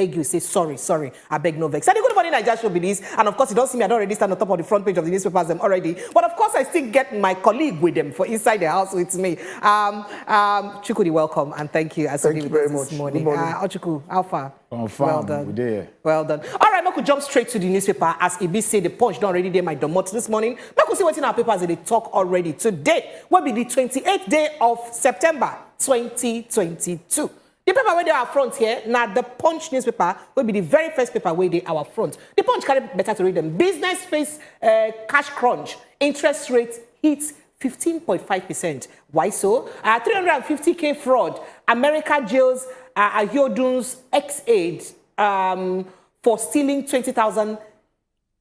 You say sorry, I beg no vex. And the good morning, I just show be this. And of course, you don't see me, I don't already stand on top of the front page of the newspapers them already. But of course, I still get my colleague with them for inside the house with me. Chukudi, welcome and thank you. Thank you very much. This morning. Ochuku, how far? Well done. Well done. All right, I could jump straight to the newspaper as EB say the Punch don't already did my domot this morning. I could see what's in our papers they talk already. Today will be the 28th day of September 2022. The paper where they are front here, now the Punch newspaper will be the very first paper where they are front. The Punch carry better to read them. Business face cash crunch. Interest rate hits 15.5%. Why so? 350K fraud. America jails Ahyodun's ex-aide for stealing 20,000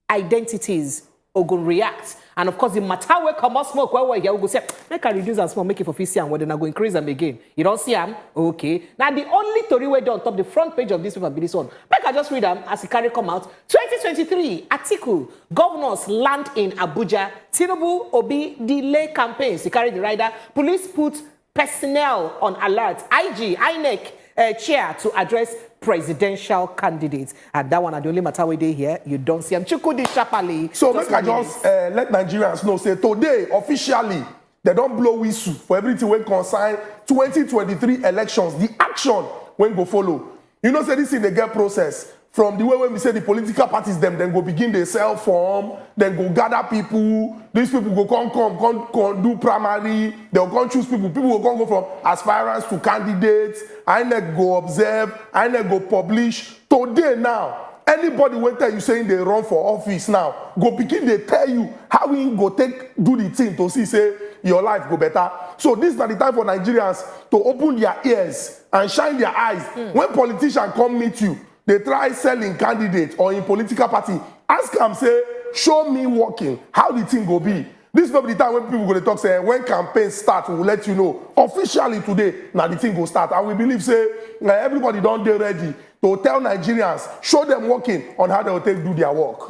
identities. Ogun react. And of course, the matter will come out smoke where we go say, make I reduce and small, make it for 50 and we're going to increase them again. You don't see them? Okay. Now, the only story where they on top the front page of this paper be this one. Make I just read them as it carry come out. 2023 article, governors land in Abuja. Tinubu Obi delay campaigns. He carry the rider. Police put personnel on alert. IG, INEC chair to address presidential candidates. And that one, the only matter we day here, you don't see them. Chukudi Shapali. So make I just let Nigerians know, say today, officially, they don't blow whistle for everything when concern 2023 elections. The action when go follow. You know, say this in the get process. From the way when we say the political parties, them then go begin they sell form, then go gather people. These people go come do primary. They'll come choose people. People will go from aspirants to candidates. INEC go observe. INEC go publish. Today now, anybody will tell you saying they run for office now, go begin they tell you how we go do the thing to see say your life go better. So this is not the time for Nigerians to open their ears and shine their eyes. When politicians come meet you, they try selling candidates or in political party. Ask them, say, show me working, how the thing go be. This is not the time when people go to talk, say, when campaigns start, we will let you know. Officially today, now the thing go start. And we believe, say, everybody don't get ready to tell Nigerians, show them working on how they will do their work.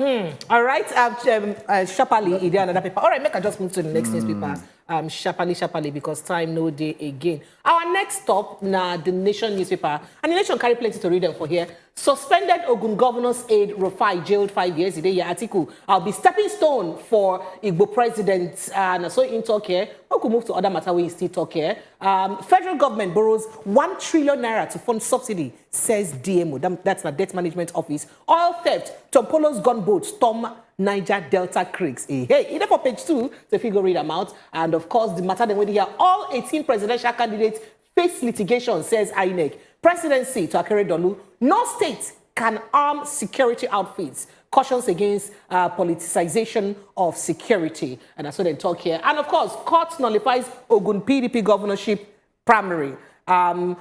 All right, Shapali, is there another paper? All right, make I just move to the next newspaper. Shapali, because time no day again. Our next stop, now the Nation newspaper. And the Nation carry plenty to read them for here. Suspended Ogun governor's aide Rufai jailed 5 years. Today, your article. I'll be stepping stone for Igbo president. And so in talk here, we could move to other matter where you still talk here. Federal government borrows 1 trillion naira to fund subsidy, says DMO. That's the Debt Management Office. Oil theft. Tompolo's gunboat storm Niger Delta creeks. Hey, either for page 2, so if you go read them out. And of course, the matter then when here, all 18 presidential candidates face litigation, says INEC. Presidency to Akere Dolu. No state can arm security outfits. Cautions against politicization of security. And that's what they talk here. And of course, court nullifies Ogun PDP governorship primary. Alera's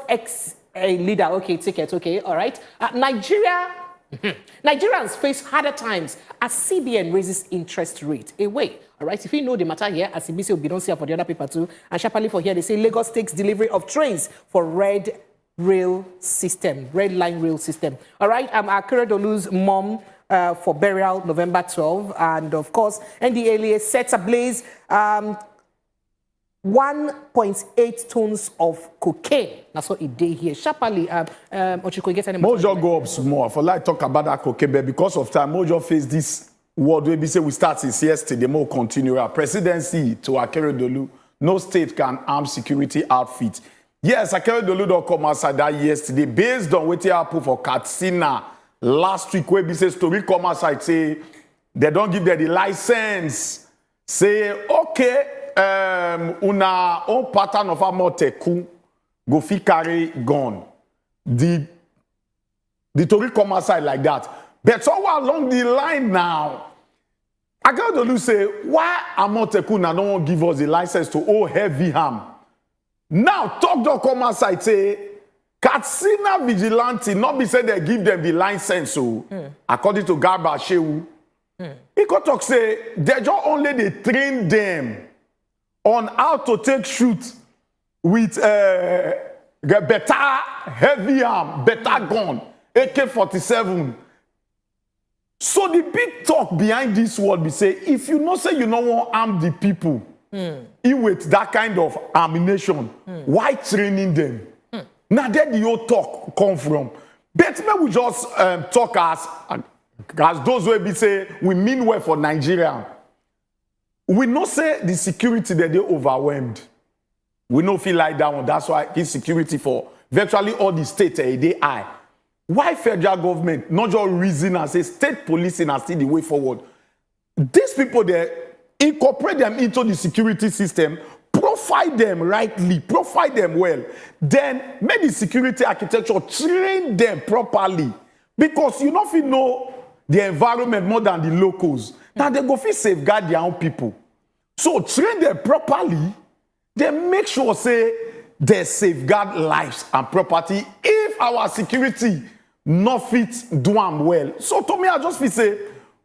ex-leader. Okay, ticket. Okay, all right. Nigerians face harder times as CBN raises interest rate. Away. All right, if you know the matter here, as CBC will be don't see for the other paper too. And Shapali for here, they say Lagos takes delivery of trains for red line rail system. All right, Akere Dolu's mom for burial November 12. And of course, NDLEA sets ablaze 1.8 tons of cocaine. That's what it did here. Shapali, Ochiko, get any more? Mojo go up some more. For like talk about that cocaine, but because of time, Mojo face this word where we say we start since yesterday, more continue. Our presidency to Akere Dolu, no state can arm security outfit. Yes, Akere Dolu don't come outside that yesterday based on what happened for Katsina last week, where we say story come outside say they don't give them the license. Say okay. Una own pattern of Amoteku go fi carry gun. The story come aside like that. But somewhere along the line now, I got to say, why Amoteku now don't give us the license to all heavy arm? Now, talk don't come aside say, Katsina vigilante, not be said they give them the license, so according to Garba Shehu, he could talk say, they just only they train them on how to take shoot with better heavy arm, better gun, AK-47. So the big talk behind this word be say, if you know say you don't want to arm the people with that kind of ammunition, why training them? Now there the whole talk come from. But maybe we just talk as those who be say we mean well for Nigeria. We know say the security that they overwhelmed. We no feel like that one. That's why insecurity for virtually all the states they high. Why federal government not just reason and say state policing are still the way forward? These people they incorporate them into the security system, profile them rightly, profile them well, then make the security architecture train them properly. Because you not know the environment more than the locals. Now they go fit safeguard their own people. So train them properly, then make sure say they safeguard lives and property if our security not fit do them well. So to me, I just feel say,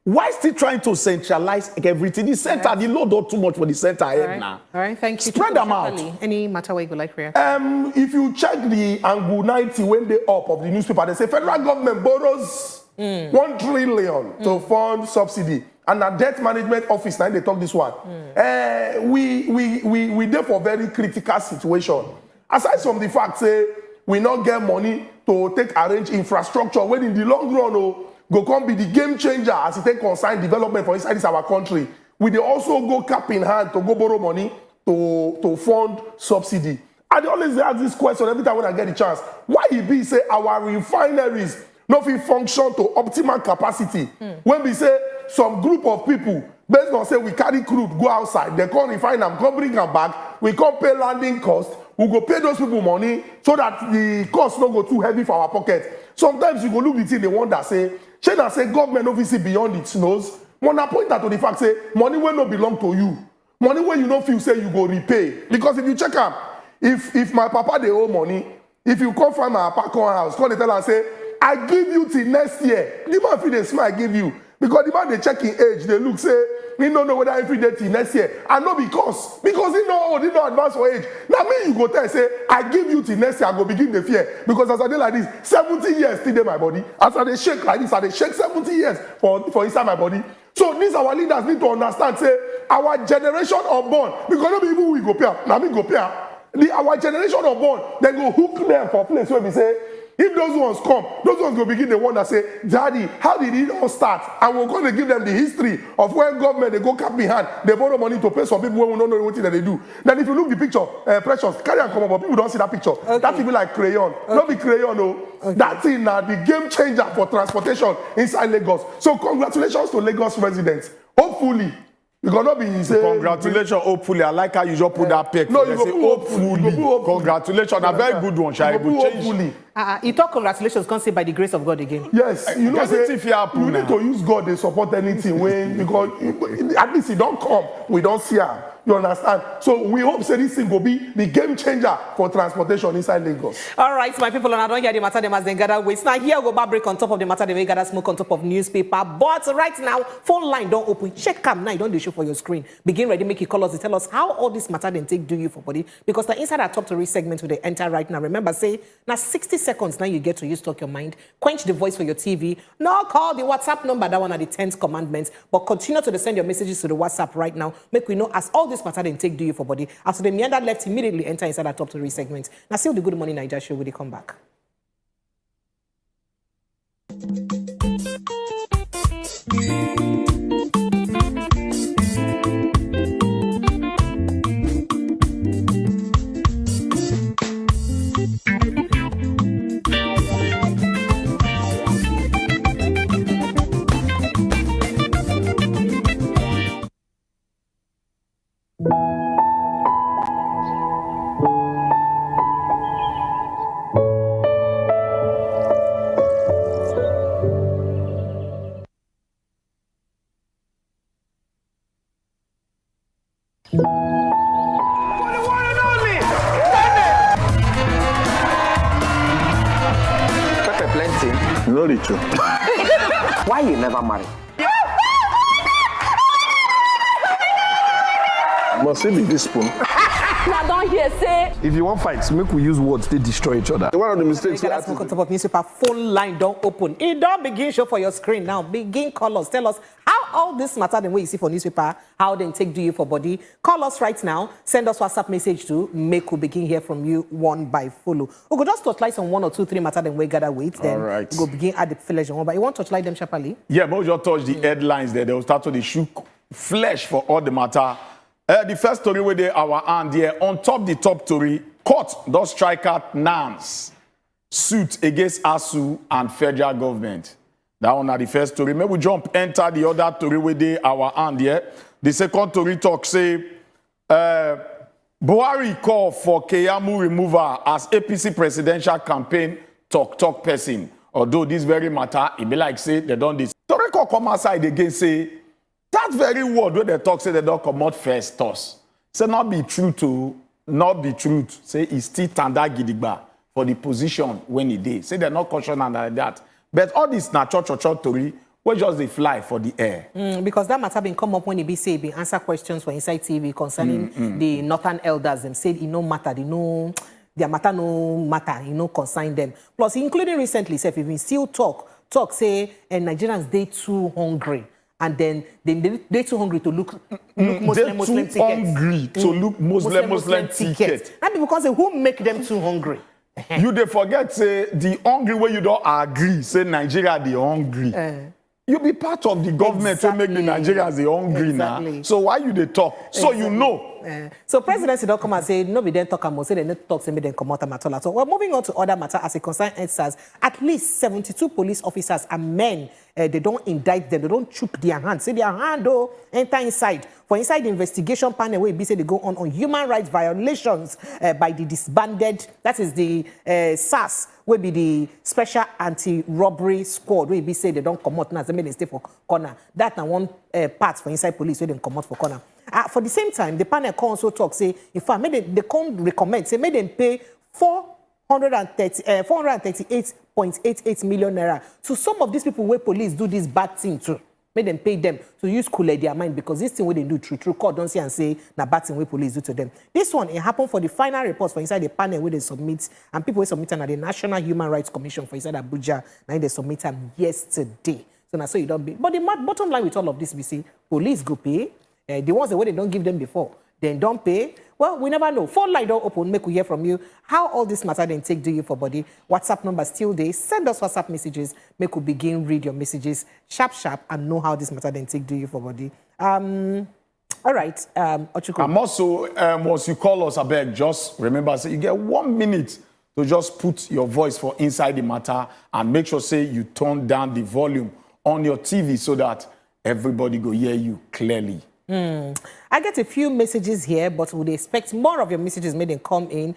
why still trying to centralize everything? The center, the load not too much for the center ahead now. All right, thank you. Spread them out. Any matter where you like react? If you check the angle 90 when they up of the newspaper, they say federal government borrows 1 trillion to fund subsidy. And a debt management office, now they talk this one. We there for very critical situation. Aside from the fact, say, we not get money to take arrange infrastructure, when in the long run, go come be the game changer as it take concern development for inside this our country. We dey also go cap in hand to go borrow money to fund subsidy. I dey always ask this question every time when I get the chance. Why it be say our refineries no fit function to optimal capacity? When we say some group of people, based on say we carry crude go outside, they come refine them, come bring them back, we come pay landing cost, we go pay those people money so that the cost no go too heavy for our pocket. Sometimes you go look the thing, they wonder say, China say government obviously beyond its nose. Wanna point out to the fact say money will not belong to you. Money where you don't feel say you go repay. Because if you check out, if my papa they owe money, if you come find my papa house, call the tell and say, I give you till next year. The man feel they smile I give you. Because the man they check in age, they look say, he don't know whether every day till next year. And no because he know old, he know advance for age. Now me you go tell say, I give you till next year, I go begin the fear. Because as I do like this, 70 years still in my body. As I they shake like this, I they shake 70 years for inside my body. So these our leaders need to understand, say, our generation unborn, because not even we go pay, now me go pay. Our generation unborn, they go hook them for place where we say, if those ones come, those ones will begin the one that say, Daddy, how did it all start? And we're going to give them the history of when government, they go cap behind, they borrow money to pay some people when we don't know what that they do. Then if you look the picture, Precious, carry and come up, but people don't see that picture. Okay. That thing be like crayon. Okay. Not be crayon, no. Okay. That thing now, the game changer for transportation inside Lagos. So congratulations to Lagos residents. Hopefully, you gonna be say, congratulations, hopefully. I like how you just put that pic. No, you go say, hopefully. Congratulations, a very good one. Shall you hopefully. You talk congratulations, can't say by the grace of God again. Yes, you know, say, you need to use God to support anything when because at least it don't come, we don't see her. You understand? So we hope say this thing will be the game changer for transportation inside Lagos. All right, my people, and I don't hear the matter them as they gather waste. Now here we go back break on top of the matter they gather smoke on top of newspaper. But right now, phone line don't open. Check cam now, don't do show for your screen. Begin ready, make your call us to tell us how all this matter then take do you for body. Because the inside our top 3 segment will they enter right now. Remember, say now 60 seconds now you get to use talk your mind. Quench the voice for your TV. Now call the WhatsApp number, that one are the 10th commandments. But continue to send your messages to the WhatsApp right now. Make we know as all this matter then take do you for body. After the meander left, immediately enter inside our top 3 segments. Now still the Good Morning Naija show will they come back. No, Richo. Why you never marry? Must it be this spoon? I don't hear say. If you want fights, make we use words to destroy each other. One of the mistakes. That's on top of newspaper. Phone line don't open. It don't begin show for your screen now. Begin call us. Tell us how all this matter, the way you see for newspaper, how they take do you for body. Call us right now. Send us WhatsApp message to make we begin hear from you one by follow. We go just touchlight on 1 or 2, 3 matter, then we gather with. Then all right. we go begin at the flesh one. But you want to touchlight them sharply? Yeah, but we just touch the headlines there. They will start to the shook flesh for all the matter. The first story with our hand here, on top the top story, court does strike out NANS suit against ASUU and federal government. That one are the first story. Maybe we jump enter the other story with our hand here. The second story talk say Buhari call for Keyamo removal as APC presidential campaign talk person. Although this very matter, it be like say they don't this. Story call come outside again say that very word where they talk say they don't come out first toss. Say not be true to not be truth. Say it's still tanda gidigba for the position when he did. Say they're not cautioning like that. But all this na church story, we just they fly for the air. Because that matter been come up when he be say, be answer questions for Inside TV concerning the Northern elders. Them said it no matter, their matter no matter, consign them. Plus, including recently, if even still talk say, and Nigerians they too hungry. And then they too hungry to look Muslim ticket. Hungry to look Muslim ticket. That because who make them too hungry? You they forget say the hungry way you don't agree say Nigeria the hungry. You be part of the government to make the Nigerians the hungry now. So why you they talk? So you know. So presidency don't come and say no be then talk and say they need to talk say me then come out at all. So we're moving on to other matter as a concern answers. At least 72 police officers and men they don't indict them, they don't choke their hands. Say their hand enter inside. For inside the investigation panel where be say they go on human rights violations by the disbanded, that is the SAS, will be the special anti-robbery squad where be say they don't come out now, they may stay for corner. That na one part for inside police where they come out for corner. For the same time, the panel can also talk, say, in fact, they can recommend, say, make them pay 438.88 million naira to some of these people where police do this bad thing to. Make them pay them to use cool their mind because this thing where they do true court don't see and say na bad thing where police do to them. This one, it happened for the final report for inside the panel where they submit, and people will submit at the National Human Rights Commission for inside Abuja, now they submit them yesterday. So now so you don't be. But the bottom line with all of this, we see police go pay. The ones that they don't give them before, then don't pay. Well, we never know. Phone line don't open. Make we hear from you how all this matter then take do you for body. WhatsApp number still there. Send us WhatsApp messages. Make we begin read your messages sharp and know how this matter then take do you for body. All right, Ochuku. And also, once you call us, I beg, just remember, say you get 1 minute to just put your voice for inside the matter and make sure say you turn down the volume on your TV so that everybody go hear you clearly. I get a few messages here, but would expect more of your messages made them come in.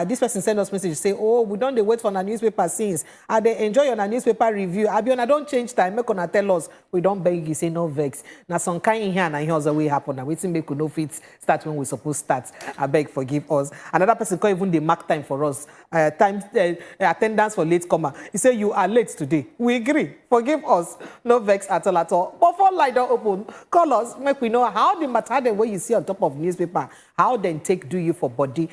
This person sent us message say, oh, we don't wait for our newspaper since. They enjoy your newspaper review. Abiona, don't change time. Make una tell us. We don't beg you, say no vex. Now some kind in here and here's the way happen. Now waiting make no fit start when we supposed start. I beg forgive us. Another person call even the mark time for us. Attendance for late comer. He say you are late today. We agree. Forgive us. No vex at all. But for line don't open, call us. Make we know how the matter the way you see on top of newspaper, how then take do you for body.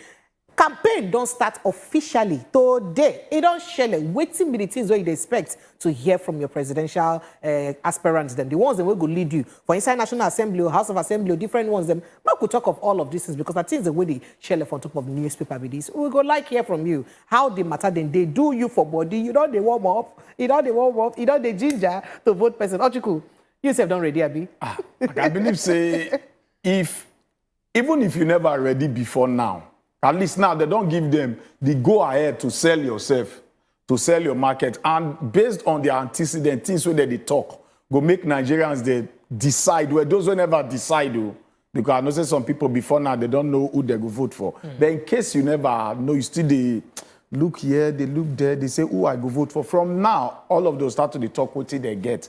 Campaign don't start officially today. It don't share waiting be the things where you expect to hear from your presidential aspirants. Them the ones that will go lead you for inside National Assembly or House of Assembly or different ones. Them but we talk of all of these things because I think the way they share on top of the newspaper with this. We go like hear from you how the matter then they do you for body. You know they warm up. You know they warm up. You know they ginger to vote person. Ochuku, you say done ready, Abi. I believe say even if you never ready before now. At least now, they don't give them the go-ahead to sell yourself, to sell your market. And based on their antecedent, things where they talk, go make Nigerians they decide, where those who never decide, because I know say some people before now, they don't know who they go vote for. But in case you never know, you still they look here, they look there, they say, who I go vote for. From now, all of those start to the talk what they get.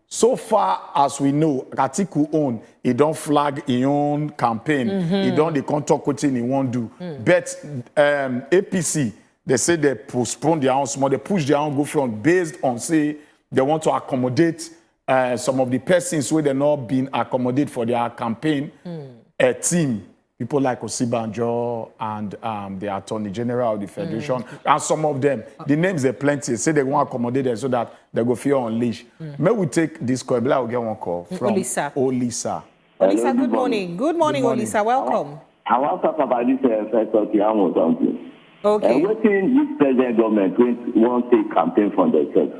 So far as we know, Atiku own, he don't flag his own campaign. He don't they can't talk what he won't do. But APC, they say they postpone their own small, they push their own go front based on say they want to accommodate some of the persons where they're not being accommodated for their campaign team. people like Osibanjo and the Attorney General of the Federation, and some of them, the names are plenty, say they want to accommodate them so that they go feel unleashed. May we take this call? I will get one call from Olisa. Olisa. Olisa, good morning. Good morning, Olisa. Welcome. I want to talk about this first of Keyamo something. Okay. Waiting this present government won't take campaign for themselves.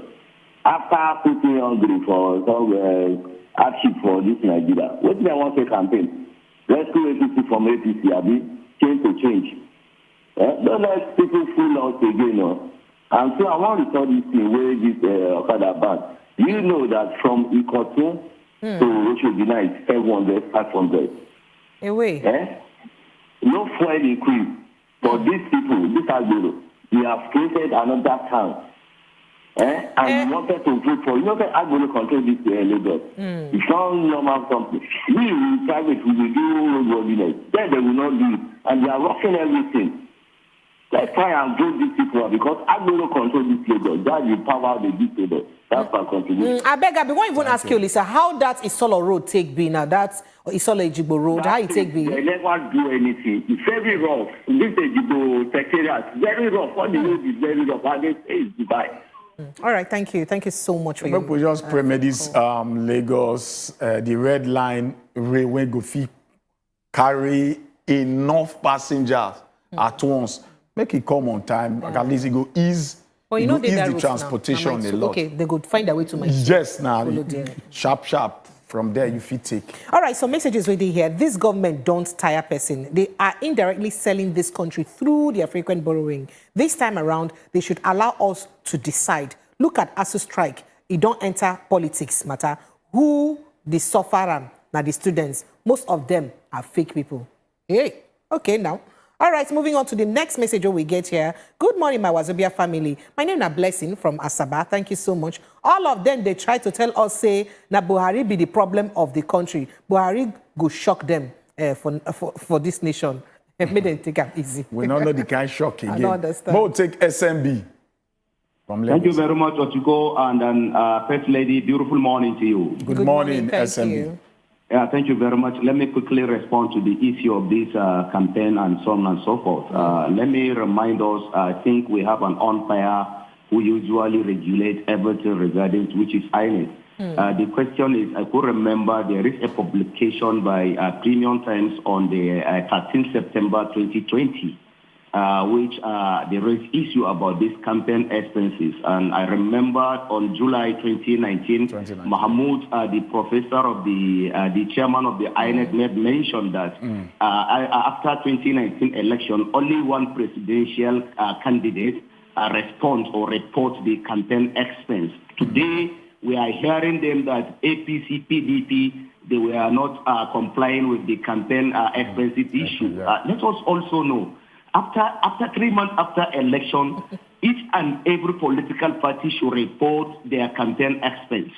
After putting hungry for some hardship for this Nigeria, what do they want to take campaign? Rescue APC from APC, change to change. Don't let people fool us again. No? And so I want to tell this thing where this Okada ban. You know that from Ikotu to Oshogina is 700, 500. Away. No fuel increase for these people, this Agbero. We have created another town. And we wanted to vote for, you know, that Agbero control this Lagos. It's not normal something. We private, we will do roadworthiness. Then they will not do it. And they are rushing everything. Let's try and vote these people because Agbero control this Lagos. That's the power they give to them. That's our contribution. I beg, I won't even ask you, Lisa, how that Isolo Road take be now? That's Isolo Ejigbo Road. How it take be? They never do anything. It's very rough. This Ejigbo secretariat, very rough. What the road is very rough. And they say it's Dubai. All right, thank you. Thank you so much for your We just pray this Lagos, the red line railway go fit carry enough passengers at once. Make it come on time. At least it go ease. Well, you know ease the the transportation a lot. Okay, they could find a way to my Yes, now sharp. From there, you fit take. All right, so messages ready here. This government don't tire person. They are indirectly selling this country through their frequent borrowing. This time around, they should allow us to decide. Look at ASUU strike. It don't enter politics matter. Who the sufferer now the students. Most of them are fake people. Hey, okay now. All right, moving on to the next message we get here. Good morning, my Wazobia family. My name is Blessing from Asaba. Thank you so much. All of them, they try to tell us, say, na Buhari be the problem of the country. Buhari go shock them for this nation. Make them take it easy. We don't know the kind of shock again. I don't understand. We'll take SMB from Lagos. Thank you very much, Otiko, and First Lady. Beautiful morning to you. Good morning, thank SMB. you. Yeah, thank you very much. Let me quickly respond to the issue of this campaign and so on and so forth. Let me remind us, I think we have an umpire who usually regulates everything regarding which is INEC. The question is, I could remember there is a publication by Premium Times on the 13th September 2020, which there is issue about this campaign expenses. And I remember on July 2019, Mahmoud, the professor of the chairman of the INEC, made mention that after 2019 election, only one presidential candidate responds or reports the campaign expense. Today, we are hearing them that APC, PDP, they were not complying with the campaign expenses issue. Let us also know, after 3 months after election, each and every political party should report their campaign expense.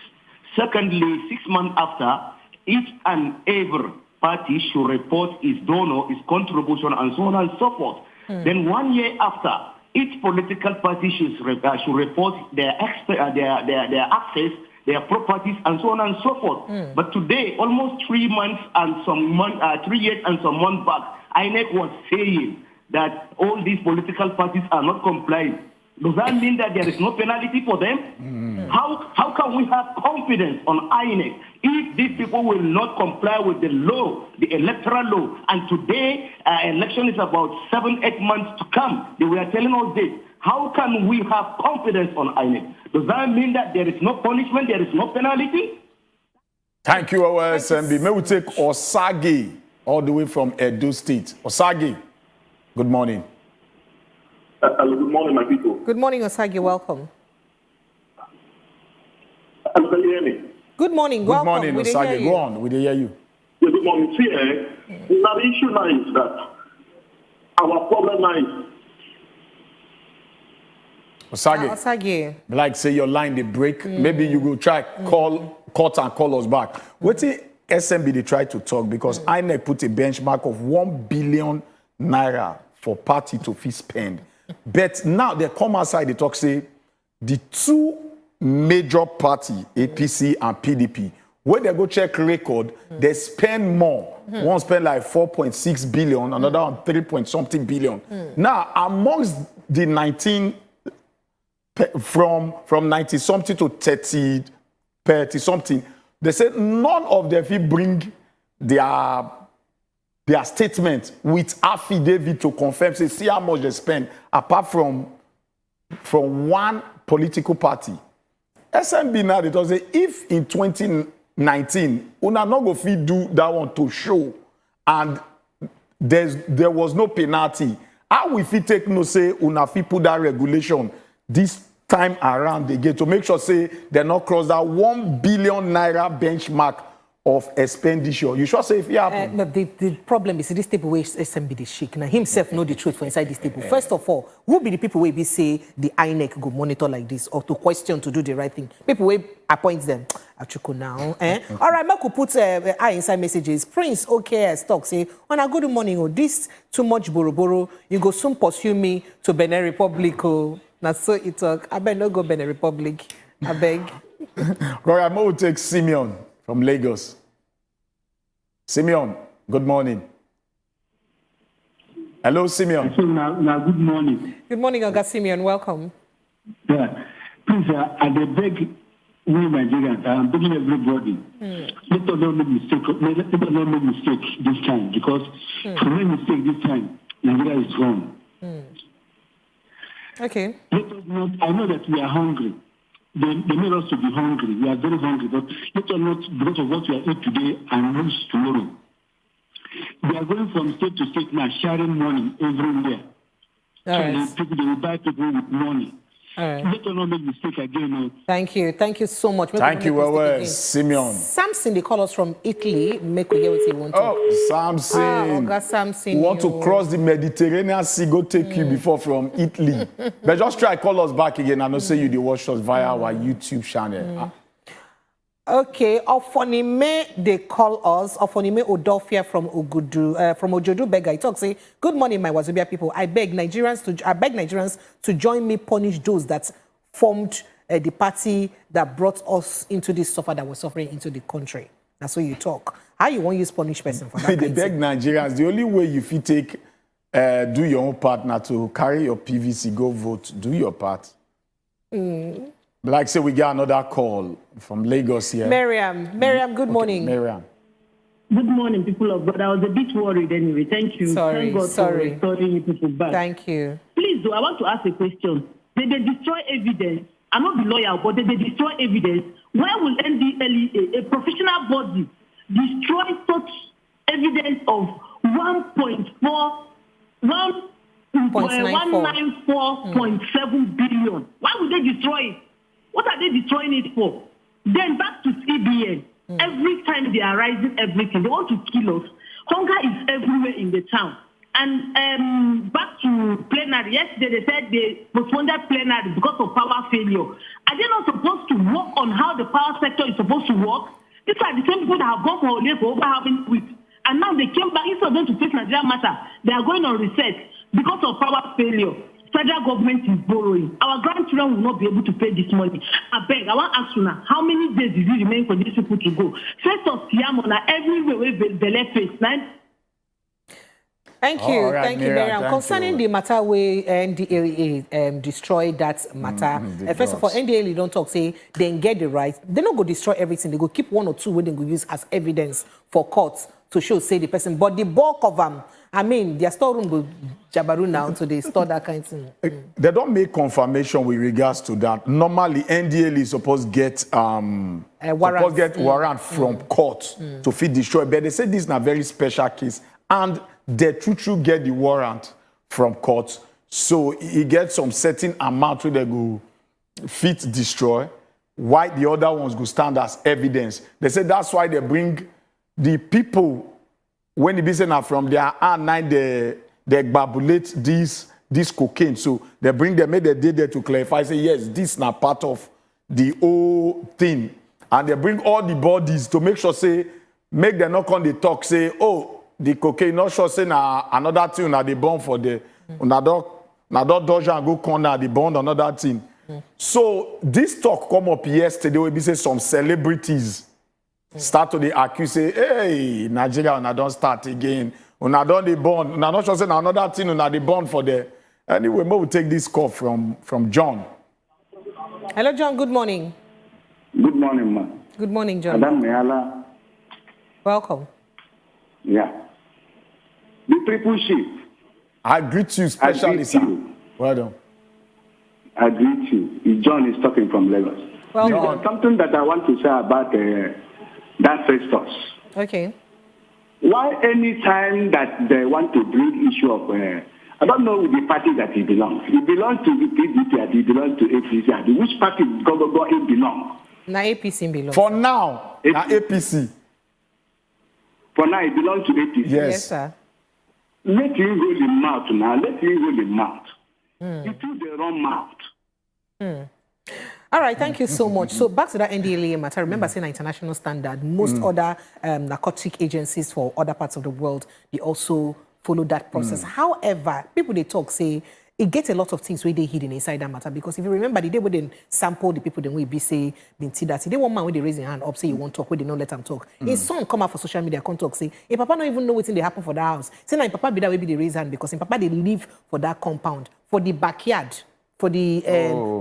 Secondly, 6 months after, each and every party should report its donor, its contribution, and so on and so forth. Then 1 year after, each political party should report their access, their properties, and so on and so forth. But today, almost 3 months and 3 years and some months back, INEC was saying that all these political parties are not complying. Does that mean that there is no penalty for them? How can we have confidence on INEC if these people will not comply with the law, the electoral law? And today, election is about 7-8 months to come. They were telling us this. How can we have confidence on INEC? Does that mean that there is no punishment, there is no penalty? Thank you, SMB. May we take Osage all the way from Edo State. Osage, good morning. Hello, good morning, my people. Good morning, Osage. Welcome. Hello, can you hear me? Good morning. Good Welcome. morning, We didn't hear Osage. you. Go on. We didn't hear you. Yeah, good morning. See, now the issue now is that our problem now is Osage, Osage. like say your line they break. Maybe you go try cut and call us back. What the SMB they try to talk because INEC put a benchmark of 1 billion naira for party to fee spend. But now they come outside, they talk, say, the two major party, APC and PDP, when they go check record, they spend more. One spend like 4.6 billion, another one 3 point something billion. Now, amongst the 19, from 90 something to 30 something, they said none of them will bring their statement with affidavit to confirm, say, see how much they spend, apart from one political party. SMB now, they say, if in 2019, una not go fit do that one to show, and there was no penalty, how we fit take no say una fit put that regulation this time around again to make sure say they not cross that 1 billion naira benchmark of expenditure? You sure say if it happen? But the problem is this table where SMB the shake. Now himself know the truth for inside this table. First of all, who be the people where we say the INEC go monitor like this or to question to do the right thing? People where appoint them. Achuku now. All right, Marco put I inside messages. Prince OKS talk say, on a good morning, oh, this too much boro. You go soon pursue me to Benin Republic. Oh, now so it talk. I beg no go Benin Republic. I beg. Right, I'm going to take Simeon from Lagos. Simeon, good morning. Hello, Simeon. So now good morning. Good morning, Oga Simeon. Welcome. Yeah. Please, I beg we Nigerians, I'm begging everybody. Let us not make mistake. Let us not make mistake this time, because if we make mistake this time, Nigeria is wrong. Okay. Let us not. I know that we are hungry. They made us to be hungry. We are very hungry, but let us not, because of what we are eating today and lose tomorrow. We are going from state to state now, sharing money everywhere. So they will buy people with money. Let us not make mistake again. No. Thank you. Thank you so much. Thank you, well, Simeon. Samson, they call us from Italy. Make we hear what you want to. Oh, Samson. Oga Samson. We want to cross the Mediterranean Sea, go take you before from Italy. But just try call us back again. I know say you the watch us via our YouTube channel. Okay, Ofonime, they call us. Ofonime Odofia from Ojodu Bega. He talks, say, good morning, my Wazobia people. I beg Nigerians to join me punish those that formed the party that brought us into this suffer that we're suffering into the country. That's what you talk. How you want to use punish person for that? They beg Nigerians. The only way you fit take do your own part now to carry your PVC, go vote, do your part. Like say we get another call from Lagos here. Miriam, good morning. Miriam. Good morning, people of God. I was a bit worried anyway. Thank you. Thank God for restoring you people back. Thank you. Please, though, I want to ask a question. Did they destroy evidence? I'm not the lawyer, but did they destroy evidence? Where will NDLEA, a professional body, destroy such evidence of 194.7 billion? Why would they destroy it? What are they destroying it for? Then back to CBN. Every time they are rising everything, they want to kill us. Hunger is everywhere in the town. And back to plenary. Yesterday they said they postponed plenary because of power failure. Are they not supposed to work on how the power sector is supposed to work? These are the same people that have gone for over having quit. And now they came back, instead of going to face Nigeria matter, they are going on reset because of power failure. Federal government is borrowing. Our grandchildren will not be able to pay this money. I beg, I want to ask you now, how many days does it remain for these people to go? First of Keyamo, everywhere they left face. Thank you. Right, thank you, Miriam. Concerning the matter where NDLEA destroyed that matter, first of all, NDLEA don't talk, say they get the right. They don't go destroy everything. They go keep one or two where they go use as evidence for courts to show, say, the person. But the bulk of them, I mean, their storeroom go jabaru now, so they store that kind of thing. They don't make confirmation with regards to that. Normally, NDLEA is supposed to get warrant from court to feed destroy. But they say this is a very special case. And they true get the warrant from court. So he gets some certain amount where they go fit destroy, while the other ones go stand as evidence. They say that's why they bring the people, when the business are from their hand, they babulate this cocaine. So they bring them, make they did there to clarify, say, yes, this is not part of the whole thing. And they bring all the bodies to make sure, say, make them not come, they talk, say, oh, the cocaine, not sure, say, another thing, they burn for the, another doja and go corner, they burn another thing. So this talk come up yesterday, where we say some celebrities start to the accuse, say, hey, Nigeria, una don't start again. Una don't the bond. Una not sure say another thing, una the bond for the. Anyway, we will take this call from John. Hello, John. Good morning. Good morning, ma. Good morning, John. Madam Meala. Welcome. Yeah. The triple chief. I greet you, especially, sir. Well done. I greet you. John is talking from Lagos. Well done. Something that I want to say about that Festus. Okay. Why any time that they want to bring issue of, I don't know the party that he belongs. He belongs to the PDP and he belongs to APC. Which party go he belong? Na APC belongs. For now, na APC. For now, he belongs to APC. Yes, sir. Let him go the mouth now. Let him go the mouth. He took the wrong mouth. All right, thank you so much. So back to that NDLEA matter. Remember, saying an international standard, most other narcotic agencies for other parts of the world, they also follow that process. However, people they talk say it gets a lot of things where they hidden inside that matter, because if you remember the day when they sample the people, then we be say been see that they one man when they raise their hand up say you won't talk, where they don't let them talk. His son come out for social media, come talk say, if Papa don't even know what's in they happen for that house. Say now Papa be that way be they raise hand because in Papa they live for that compound, for the backyard, for the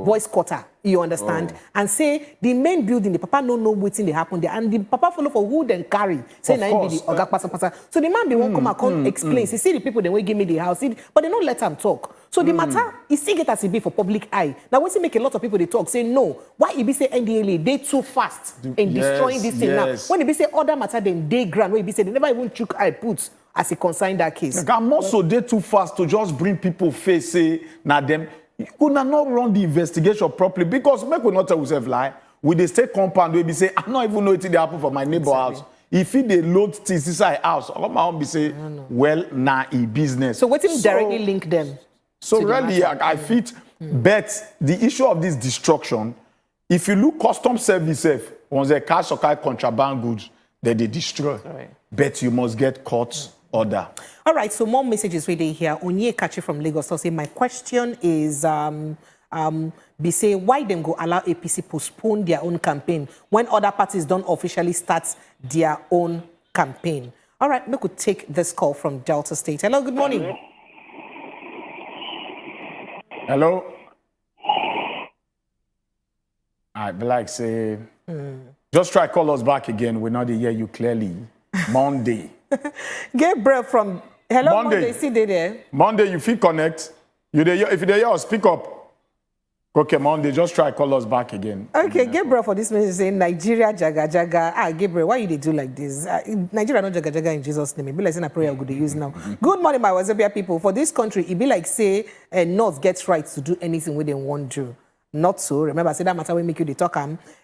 voice quarter, you understand? And say the main building, the Papa don't know what's in they happen there, and the Papa follow for who then carry. Say now be the oga pasa. So the man be won't come and come explain. See the people they will give me the house, but they don't let them talk. So the matter is still get as it be for public eye. Now when you make a lot of people they talk, say no, why it be say NDLA they too fast in destroying this thing now? When it be say other matter then they grand, when it be say they never even took eye put as it concern that case. I'm also they too fast to just bring people face say now them. You could not run the investigation properly because make we not tell yourself lie. With the state compound, we be say, I don't even know what happen for my neighbor house. If they load things inside house, I my own be say, well, nah, business. So what if directly link them? So really, I fit bet the issue of this destruction. If you look custom service, once they cash or contraband goods, then they destroy. Right. Bet you must get court order. All right, so more messages we here. Onye Kachi from Lagos. So say my question is be say why them go allow APC postpone their own campaign when other parties don't officially start their own campaign. All right, we could take this call from Delta State. Hello, good morning. Hello. I'd like say just try call us back again. We're not hear you clearly. Monday. Gabriel from Hello Monday. See they there. Monday, you feel connect. You there, if you there, speak up. Okay, Monday, just try call us back again. Okay, Gabriel for this message saying Nigeria jaga jaga. Gabriel, why you they do like this? Nigeria no jaga jaga in Jesus' name. It be like saying a prayer good they use now. Good morning, my Wazobia people. For this country, it be like say North gets right to do anything we they want to. Not so. Remember, I said that matter we make you the talk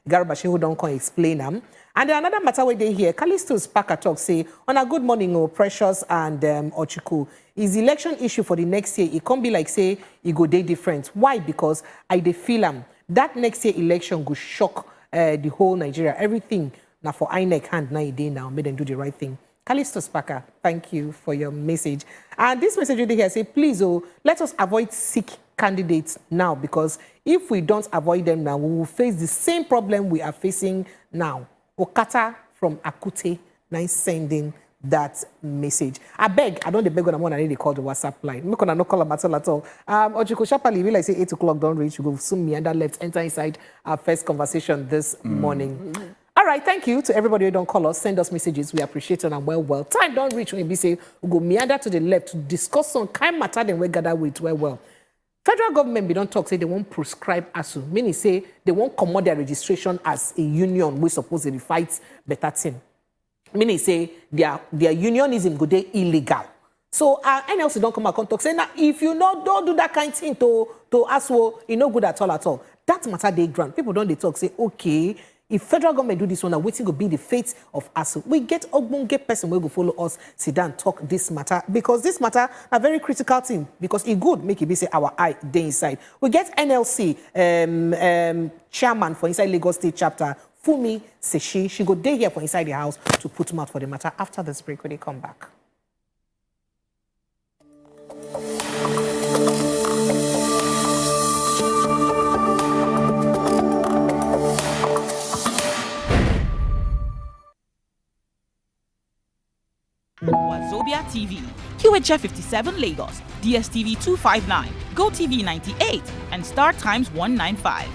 Garabashi who don't come explain them. And then another matter where they hear, Callisto's Packer talk say, on a good morning, Precious and Ochiku, is election issue for the next year. It can't be like say it go day different. Why? Because I dey feel that next year election go shock the whole Nigeria. Everything now for INEC hand now day now, made them do the right thing. Callisto's Packer, thank you for your message. And this message they here say, please, let us avoid sick candidates now, because if we don't avoid them now, we will face the same problem we are facing now. Okata from Akute, nice sending that message. I beg, I don't beg when I'm on, I need to call the WhatsApp line. I'm not call about at all. Ojiko Shapali, will I say 8 o'clock, don't reach, you go soon me and that left enter inside our first conversation this morning. All right, thank you to everybody who don't call us. Send us messages. We appreciate it and well. Time don't reach when we say we go meander to the left to discuss some kind matter then we gather with well. Federal government we don't talk, say they won't prescribe ASUU. Meaning say they won't commit their registration as a union we supposedly fight better thing. Meaning say their unionism go dey illegal. So NLC don't come and talk say now if you don't do that kind of thing to ASUU, it's no good at all. That matter they grant. People don't they talk say okay. If federal government do this one, waiting will be the fate of ASUU. We get ogbonge person will go follow us, sit down, talk this matter, because this matter a very critical thing, because it good make it be say our eye day inside. We get NLC chairman for inside Lagos State chapter, Fumi Seshi. She go day here for inside the house to put mouth for the matter. After this break, when they come back. QHF 57 Lagos, DSTV 259, GoTV 98, and Star Times 195.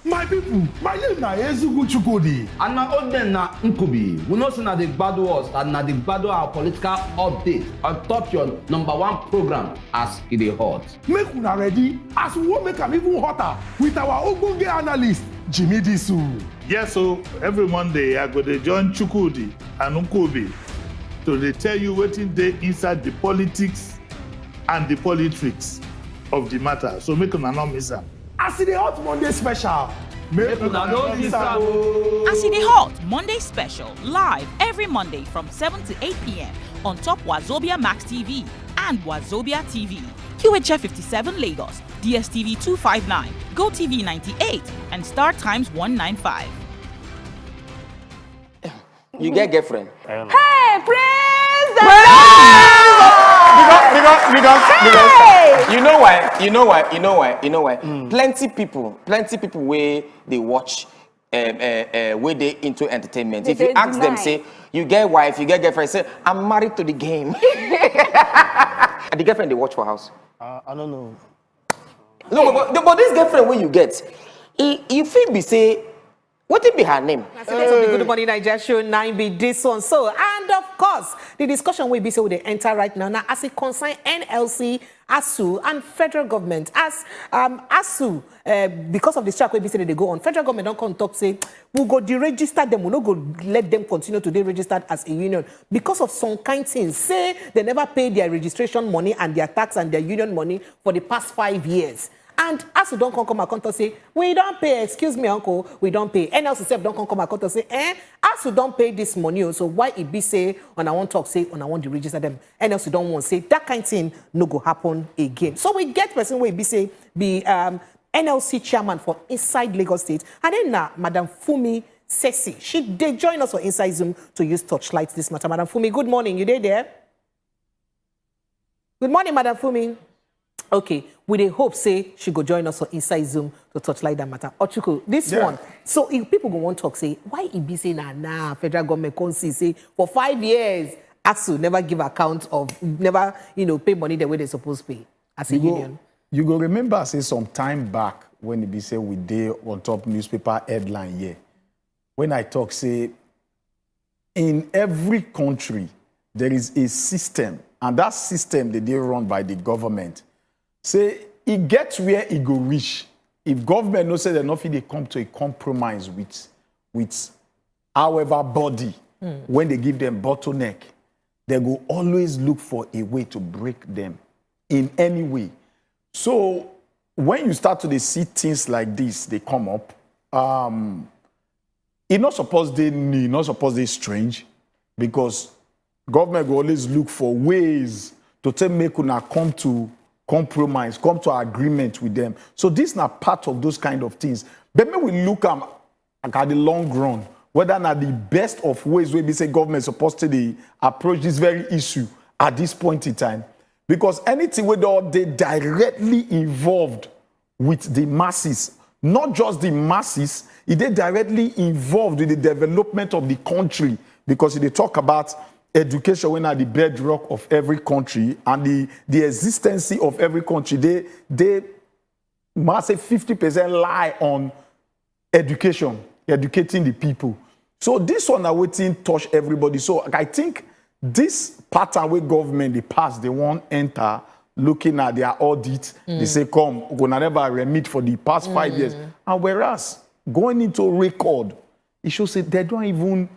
My people, my name na Chukudi. And na Oden na Nkubi. We know say na the gbadu us and na the gbadu our political update on top your #1 program as it dey hot. Make una ready as we wan make am even hotter with our ogbonge analyst, Jimmy Disu. Yes, so every Monday I go dey join Chukudi and Nkubi to dey tell you wetin dey inside the politics and the politics of the matter. So make una no miss am. As the Hot Monday special. Make una no miss am. As the Hot Monday special, live every Monday from 7 to 8 p.m. on top Wazobia Max TV and Wazobia TV. QHF 57 Lagos, DSTV 259, GoTV 98, and Star Times 195. You get girlfriend? Hey, praise the Because you know why? Plenty people where they watch where they into entertainment. If you ask them, say, you get wife, you get girlfriend, say, I'm married to the game. And the girlfriend they watch for house. I don't know. No, but this girlfriend where you get, if it be say, what it be her name? That's the Good Morning Nigeria show 9 be this one. So, and of course, the discussion will be so they enter right now. Now, as it concerns NLC, ASUU, and federal government, as ASUU, because of the strike we say they go on, federal government don't come talk say we'll go deregister them, we'll not go let them continue to be registered as a union because of some kind things. Say they never paid their registration money and their tax and their union money for the past 5 years. And ASUU don't come account and say, we don't pay, excuse me, uncle, we don't pay. NLC self don't come account and say, ASUU don't pay this money. So why it be say, when I want talk, say, when I want to register them, NLC don't want say, that kind of thing no go happen again. So we get person where it be say, be NLC chairman for inside Lagos State. And then Madam Fumi Sesi, they join us for Inside Zoom to use Torchlight this matter. Madam Fumi, good morning. You there? Good morning, Madam Fumi. Okay, we dey hope say she go join us on Inside Zoom to touchlight that matter. Ochuku, this one. So if people go want talk, say why it be say nah federal government can't see say for 5 years ASUU never give account of never pay money the way they supposed to pay as a union. You go remember say some time back when it be say we dey on top newspaper headline here. When I talk say in every country there is a system and that system they run by the government. Say, it gets where it go reach. If government no say they're not they come to a compromise with however body, when they give them bottleneck, they go always look for a way to break them in any way. So when you start to see things like this, they come up, it's not supposed they new, not supposed they strange, because government will always look for ways to tell make una come to compromise, come to agreement with them. So this is not part of those kind of things. But when we look at the long run, whether not the best of ways where we say government is supposed to approach this very issue at this point in time. Because anything where they directly involved with the masses, not just the masses, they directly involved with the development of the country. Because they talk about education when at the bedrock of every country and the existence of every country, they must say 50% lie on education, educating the people. So this one are waiting touch everybody. So I think this pattern where government they pass, they won't enter looking at their audit. They say, come, we're gonna never remit for the past 5 years. And whereas going into record, it shows that they don't even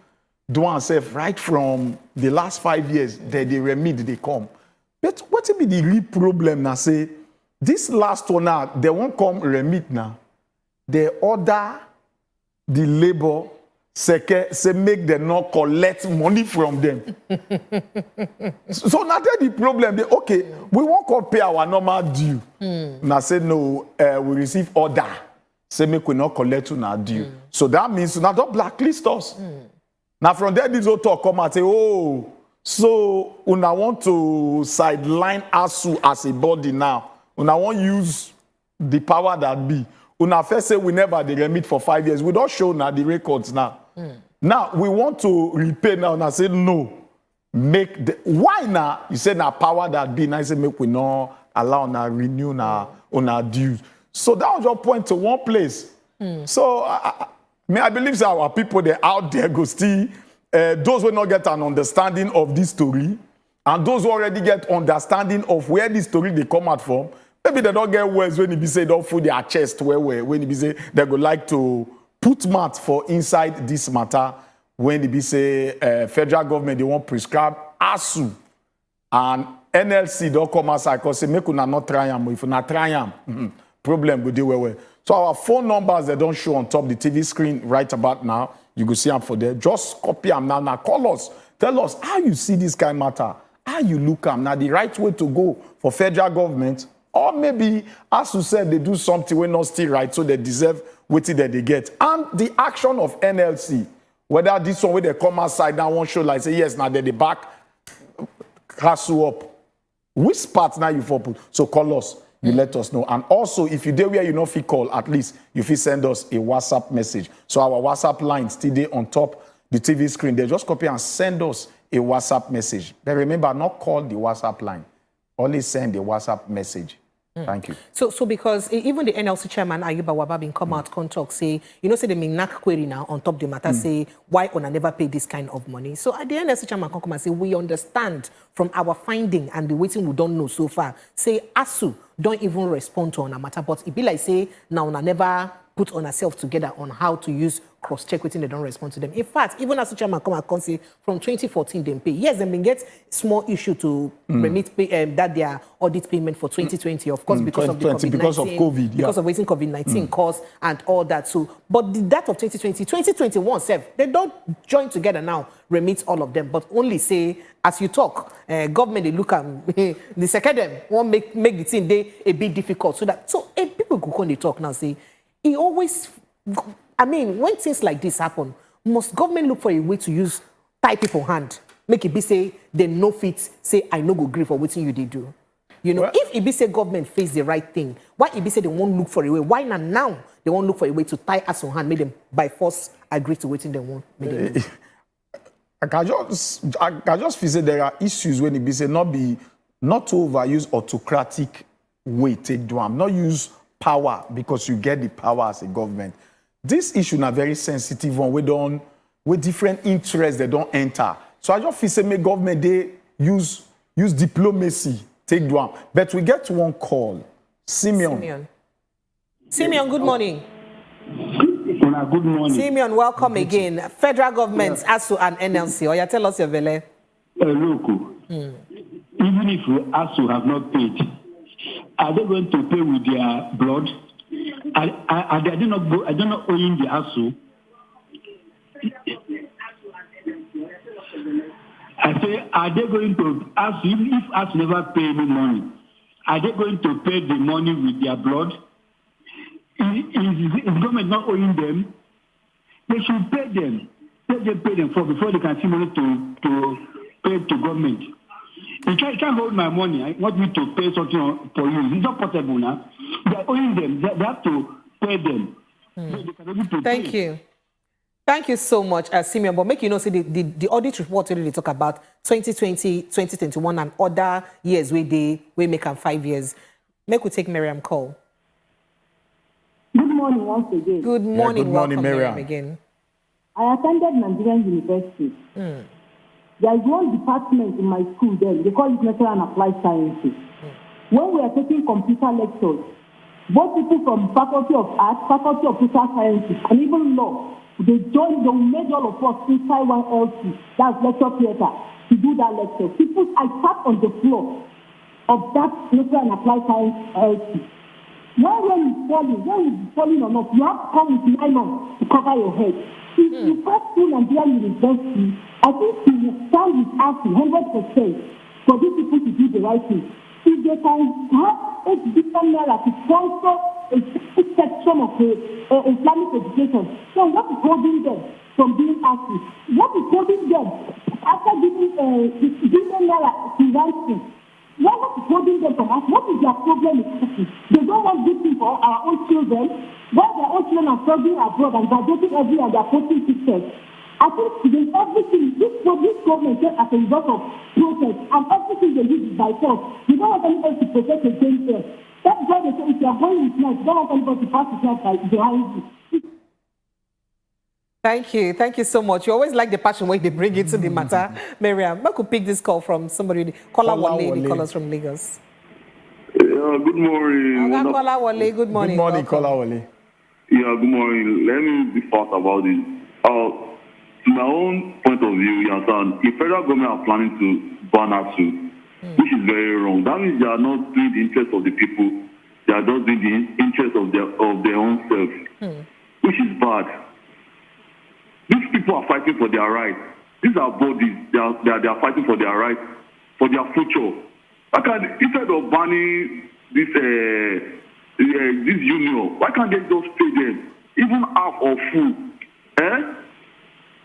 do ourselves right from the last 5 years that they remit, they come. But what will be the real problem now? Say, this last one now, they won't come remit now. They order the labor, say make them not collect money from them. So now that's the problem. They, okay, we won't come pay our normal due. Now say no, we receive order. Say make we not collect on our due. So that means now don't blacklist us. Now from there, this will talk come and say, oh, so una want to sideline ASUU as a body now. Una want use the power that be. Una first say we never they remit for 5 years. We don't show now the records now. Now, we want to repay now. And I said, no. Why now? You said now power that be nice, make we not allow now renew now on our dues. So that was your point to one place. So I believe that our people they out there go still those will not get an understanding of this story, and those who already get understanding of where this story they come out from. Maybe they don't get words when it be say don't fool their chest when it be say they go like to put mat for inside this matter. When it be say federal government they want prescribe ASUU and NLC don't come outside because say make una not try am. If una try am, problem go deal well. So our phone numbers they don't show on top the TV screen right about now. You go see them for there. Just copy them now. Now call us. Tell us how you see this kind of matter. How you look them. Now the right way to go for federal government. Or maybe, as you said, they do something when not still right, so they deserve what that they get. And the action of NLC, whether this one where they come outside now one show like say yes, now they back ASUU up. Which part now you for put? So call us. You let us know. And also, if you there where you know if you call, at least you fit send us a WhatsApp message. So our WhatsApp line still there on top the TV screen. They just copy and send us a WhatsApp message. But remember, not call the WhatsApp line. Only send the WhatsApp message. Thank you. So because even the NLC chairman Ayuba Wababin come out and talk say, say the Minnak query now on top the matter say why Ona never pay this kind of money. So at the NLC chairman come and say we understand from our finding and the waiting we don't know so far. Say ASUU don't even respond to Ona matter, but it be like say now Ona never put on herself together on how to use cross-check waiting they don't respond to them. In fact, even as chairman come and say from 2014 they pay. Yes, they may get small issue to remit that their audit payment for 2020, of course, because of the COVID-19, because of COVID, because of waiting COVID-19 cause and all that. So, but that of 2020, 2021 self, they don't join together now, remit all of them, but only say as you talk, government they look at the second them won't make the thing they a bit difficult. So if people go on they talk now say. He always, when things like this happen, must government look for a way to use tie people hand, make it be say they no fit, say I no go agree for what you they do. If it be say government face the right thing, why it be say they won't look for a way? Why not now they won't look for a way to tie us on hand, make them by force agree to what they want? I can just feel say there are issues when it be say not to overuse autocratic way take do am, not use power because you get the power as a government. This issue is a very sensitive one. With different interests they don't enter. So I just feel say make government they use diplomacy take do am. But we get one call. Simeon, good morning. Good morning. Simeon, welcome again. Federal government, ASUU and NLC. Or you tell us your vele. Look, even if ASUU have not paid, are they going to pay with their blood? Are they not owing the ASUU? I say, are they going to ask if ASUU never pay any money? Are they going to pay the money with their blood? Is government not owing them? They should pay them. Let them pay them before they can see money to pay to government. You can't hold my money. I want me to pay something for you. It's not possible now. They're owing them. They have to pay them. Thank you. Thank you so much, Simeon. But make say the audit report already talk about 2020, 2021 and other years where we make them 5 years. Make we take Miriam call. Good morning once again. Good morning, good morning, Miriam again. I attended Nigerian University. There is one department in my school there, they call it Natural and Applied Sciences. When we are taking computer lectures, both people from Faculty of Arts, Faculty of Social Sciences, and even law, they made all of us inside one LC, that's lecture theater, to do that lecture. I sat on the floor of that Natural and Applied Science LC. When you're falling or not, you have to come with nylon to cover your head. If you pass through Nigerian University, I think you will stand with ASUU 100% for these people to do the right thing. If they can have a different naira to sponsor a section of Islamic education, so what is holding them from being ASUU? What is holding them after giving naira to ransom? What is holding them from us? What is their problem with cooking? They don't want good things for our own children. While their own children are studying abroad and graduating every year, they are posting pictures. I think everything, this government as a result of protest, and everything they use is by force. You don't want anybody to protect against them. That's why they say if you are going with night, you don't want anybody to pass the night behind you. Thank you so much. You always like the passion when they bring it to the matter. Miriam, I could pick this call from somebody. Caller Wale, call us from Lagos. Good morning. Caller Wale, good morning. Good morning, Caller Wale. Yeah, good morning. Let me be fast about this. To my own point of view, you understand, if federal government are planning to ban ASUU, which is very wrong, that means they are not doing the interest of the people. They are just doing the interest of their own self, which is bad. These people are fighting for their rights. These are bodies. They are fighting for their rights, for their future. Instead of banning this union, why can't they just pay them even half or full?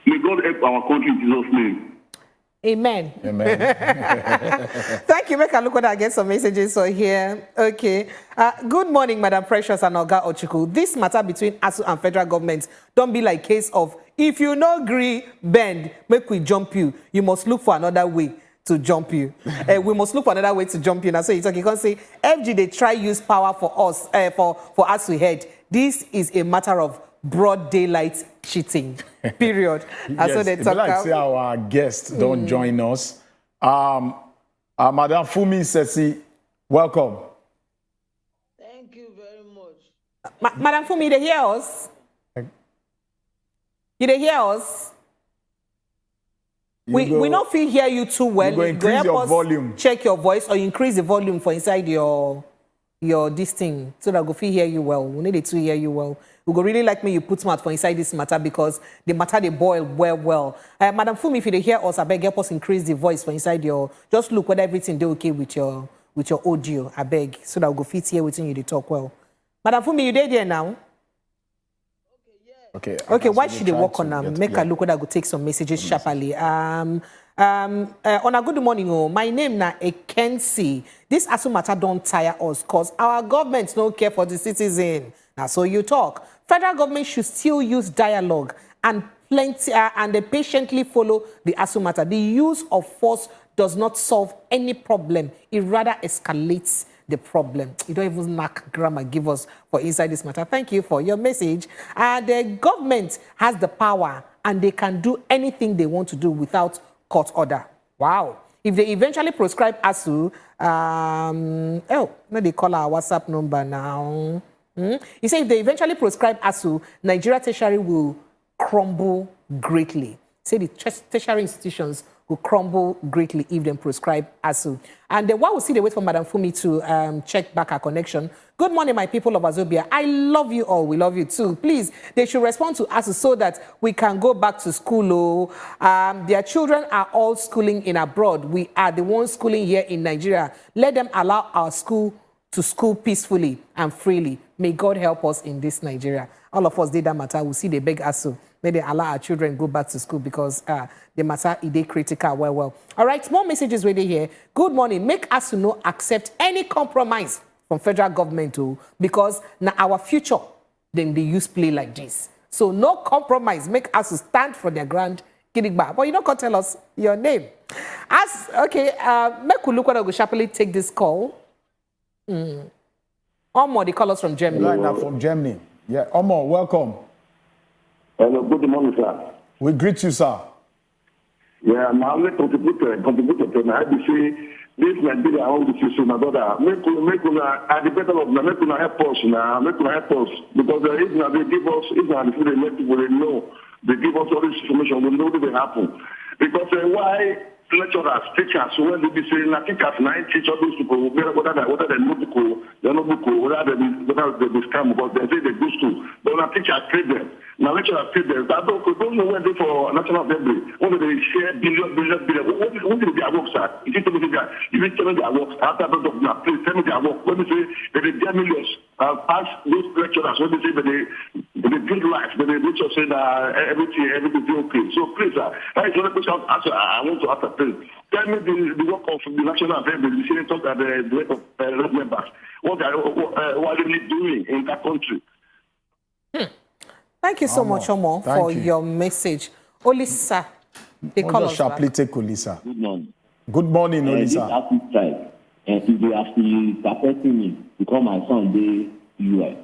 May God help our country in Jesus' name. Amen. Amen. Thank you. Make a look when I get some messages so here. Okay. Good morning, Madam Precious and Oga Ochuku. This matter between ASUU and federal government don't be like case of if you no agree, bend, make we jump you. You must look for another way to jump you. We must look for another way to jump you. Now, so you can say FG they try use power for us for ASUU head. This is a matter of broad daylight cheating. Period. Yes, so they talk like say our guests don't join us. Madam Fumi Sesi, welcome. Thank you very much. Madam Fumi, they hear us? You they hear us? We not feel hear you too well. You go increase your volume. Check your voice or increase the volume for inside your this thing so that go feel hear you well. We need to hear you well. We go really like me you put mouth for inside this matter because the matter they boil well. Madam Fumi, if you hear us, I beg help us increase the voice for inside your. Just look whether everything they okay with your audio. I beg so that we go fit here within you they talk well. Madam Fumi, you there now? Okay. Okay. Why should they work on them? Make a look whether I go take some messages sharply. On a good morning, my name na Ekensi. This ASUU matter don't tire us cause our government don't care for the citizen. Now, so you talk. Federal government should still use dialogue and they patiently follow the ASUU matter. The use of force does not solve any problem. It rather escalates the problem. You don't even knock grammar give us for inside this matter. Thank you for your message. The government has the power and they can do anything they want to do without court order. Wow. If they eventually prescribe ASUU, now they call our WhatsApp number now. He said if they eventually prescribe ASUU, Nigeria tertiary will crumble greatly. Say the tertiary institutions will crumble greatly if they prescribe ASUU. And then while we see the wait for Madam Fumi to check back our connection. Good morning, my people of Wazobia. I love you all. We love you too. Please, they should respond to ASUU so that we can go back to school. Their children are all schooling in abroad. We are the ones schooling here in Nigeria. Let them allow our school to school peacefully and freely. May God help us in this Nigeria. All of us did that matter. We'll see the big ASUU. May they allow our children go back to school because the matter is critical. Well. All right, more messages ready here. Good morning. Make ASUU no accept any compromise from federal government too, because now our future, then they use play like this. So no compromise. Make ASUU stand for their ground. But you don't tell us your name. Make we look what I go sharply take this call. Omo, they call us from Germany. Right now from Germany. Yeah, Omo, welcome. Hello, good morning, sir. We greet you, sir. Yeah, now let's contribute to my ABC. This Nigeria, I want to see my brother. Make at the better of make una help us now. Make una help us because if they give us, if they let people know, they give us all this information, we know what will happen. Because why? Lecturers, teachers, when they be saying, like teachers, teach all those people, whether they know people, they're not people, whether they scam, but they say they go to. But when a teacher pay them, now lecturers pay them. I don't know when they for National Assembly, when they share billion. What did their work, sir? If you tell me that, if you tell me their work, after the doctor, please tell me their work. When they say that they get millions, ask those lecturers, when they say that they build life, that they make sure say that everything is okay. So please, sir, that is the only question I want to ask. Tell me the work of the National Assembly, the senators and the work of members. What are they doing in that country? Thank you so much, Omo, for your message. Olisa, they call us back. Take Olisa. Good morning. Good morning, Olisa. This APC strike, if they have to affecting me because my son they UI.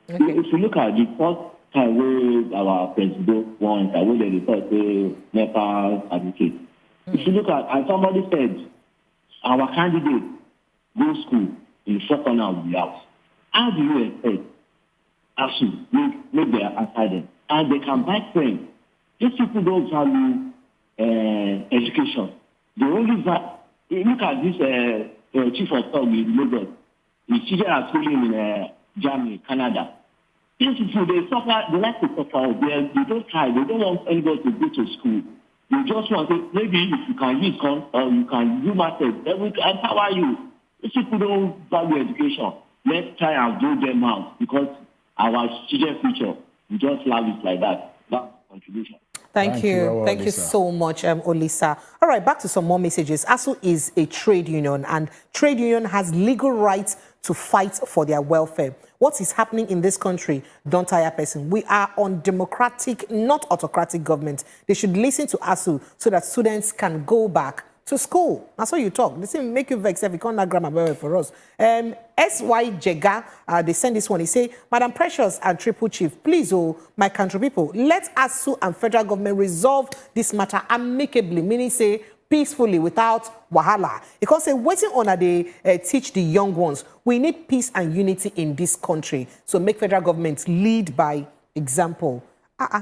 If you look at the first time where our president won, where they thought Nepal advocate. If you look at, and somebody said, our candidate go school in short corner of the house. How do you expect ASUU make their asylum? And they can buy friends. These people don't value education. They only value, look at this chief of staff in Lagos. His children are schooling in Germany, Canada. These people, they suffer, they like to suffer. They don't try. They don't want anybody to go to school. They just want to, maybe if you can use gun or you can do matters, then we can empower you. These people don't value education. Let's try and do them out because our children's future, we just love it like that. That's contribution. Thank you. Thank you so much, Olisa. All right, back to some more messages. ASUU is a trade union, and trade union has legal rights to fight for their welfare. What is happening in this country, don't tire person. We are on democratic, not autocratic government. They should listen to ASUU so that students can go back to school. That's how you talk. They say, make you vex if you can't grammar for us. SY Jega, they send this one. He say, Madam Precious and Triple Chief, please, oh, my country people, let ASUU and federal government resolve this matter amicably, meaning say, peacefully, without wahala. Because waiting on they teach the young ones. We need peace and unity in this country. So make federal government lead by example.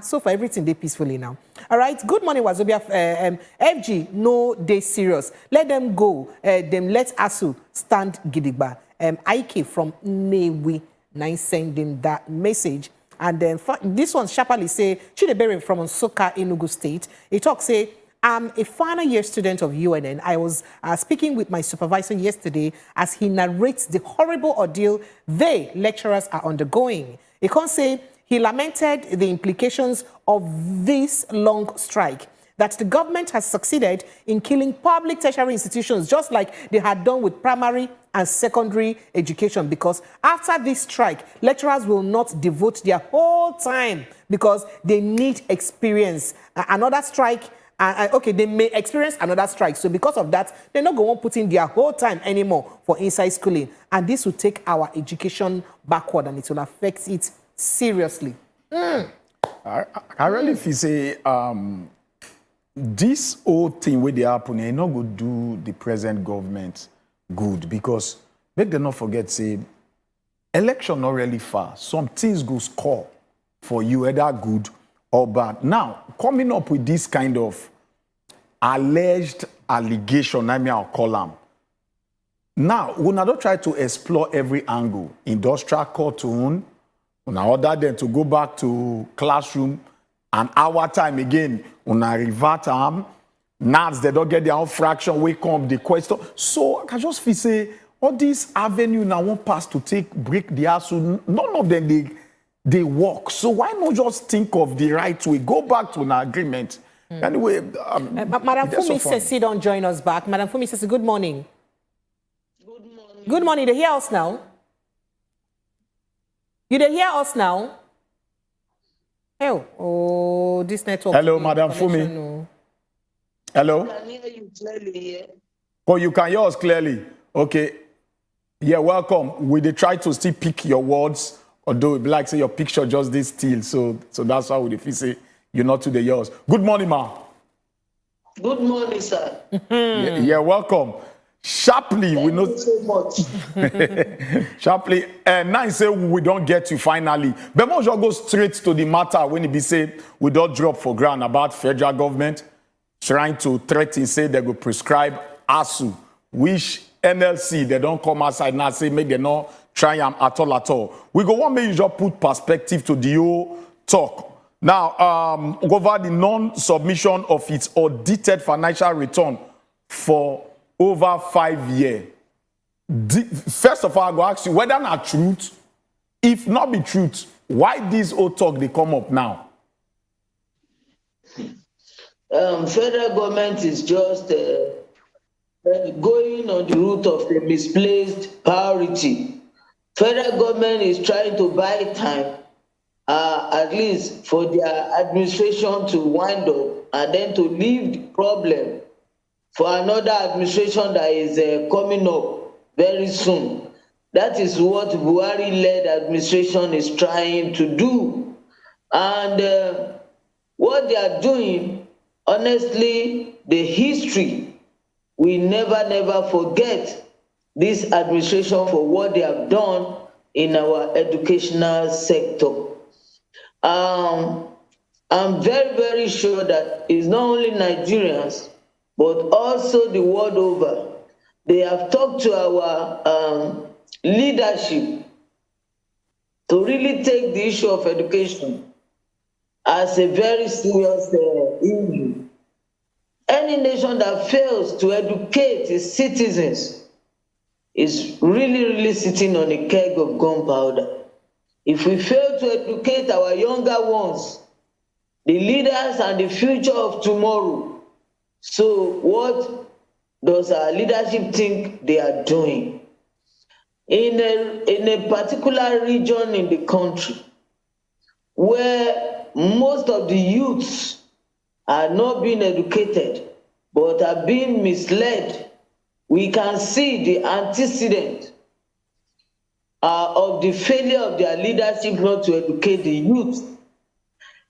So for everything, they peacefully now. All right. Good morning, Wazobia. FG, no, they serious. Let them go. Them let ASUU stand gidigba. Ike from Newi, nine sending that message. And then this one sharply say, Chidebere from Soka, Enugu State. He talks say, I'm a final year student of UNN. I was speaking with my supervisor yesterday as he narrates the horrible ordeal they, lecturers, are undergoing. He can't say he lamented the implications of this long strike, that the government has succeeded in killing public tertiary institutions, just like they had done with primary and secondary education, because after this strike, lecturers will not devote their whole time because they need experience. Another strike, okay, they may experience another strike. So because of that, they're not going to put in their whole time anymore for inside schooling. And this will take our education backward and it will affect it seriously. I really feel say this whole thing where they happen, they not go do the present government good, because make them not forget say election not really far. Some things go score for you, either good or bad. Now, coming up with this kind of alleged allegation, I'll call them. Now, we don't try to explore every angle. Industrial cartoon, we order them to go back to classroom, and our time again, we revert them. NATS, they don't get their own fraction, wake up the question. So I can just feel say, all these avenues now won't pass to break the ASUU. None of them, they work. So why not just think of the right way? Go back to an agreement. Anyway, Madam Fumi says, don't join us back. Madam Fumi says, good morning. Good morning. Good morning. They hear us now? You they hear us now? Oh, this network. Hello, Madam Fumi. No. Hello? I can hear you clearly, yeah. Oh, you can hear us clearly. Okay. Yeah, welcome. We they try to still pick your words, although it be like say your picture just this still. So that's why we feel say you're not to the yours. Good morning, ma. Good morning, sir. Yeah, welcome. Sharply, we know. Thank you so much. Sharply, now say we don't get you finally. But more just go straight to the matter when it be said we don't drop for ground about federal government trying to threaten, say they go prescribe ASUU, which NLC, they don't come outside now, say make they not try them at all. We go one, make you just put perspective to the whole talk. Now, over the non-submission of its audited financial return for over 5 years. First of all, I go ask you whether not truth. If not be truth, why this old talk they come up now? Federal government is just going on the route of a misplaced priority. Federal government is trying to buy time at least for their administration to wind up and then to leave the problem for another administration that is coming up very soon. That is what Buhari-led administration is trying to do. And what they are doing, honestly, the history, we never forget this administration for what they have done in our educational sector. I'm very sure that it's not only Nigerians, but also the world over. They have talked to our leadership to really take the issue of education as a very serious issue. Any nation that fails to educate its citizens is really sitting on a keg of gunpowder. If we fail to educate our younger ones, the leaders and the future of tomorrow, so what does our leadership think they are doing? In a particular region in the country where most of the youths are not being educated but are being misled, we can see the antecedent of the failure of their leadership not to educate the youth.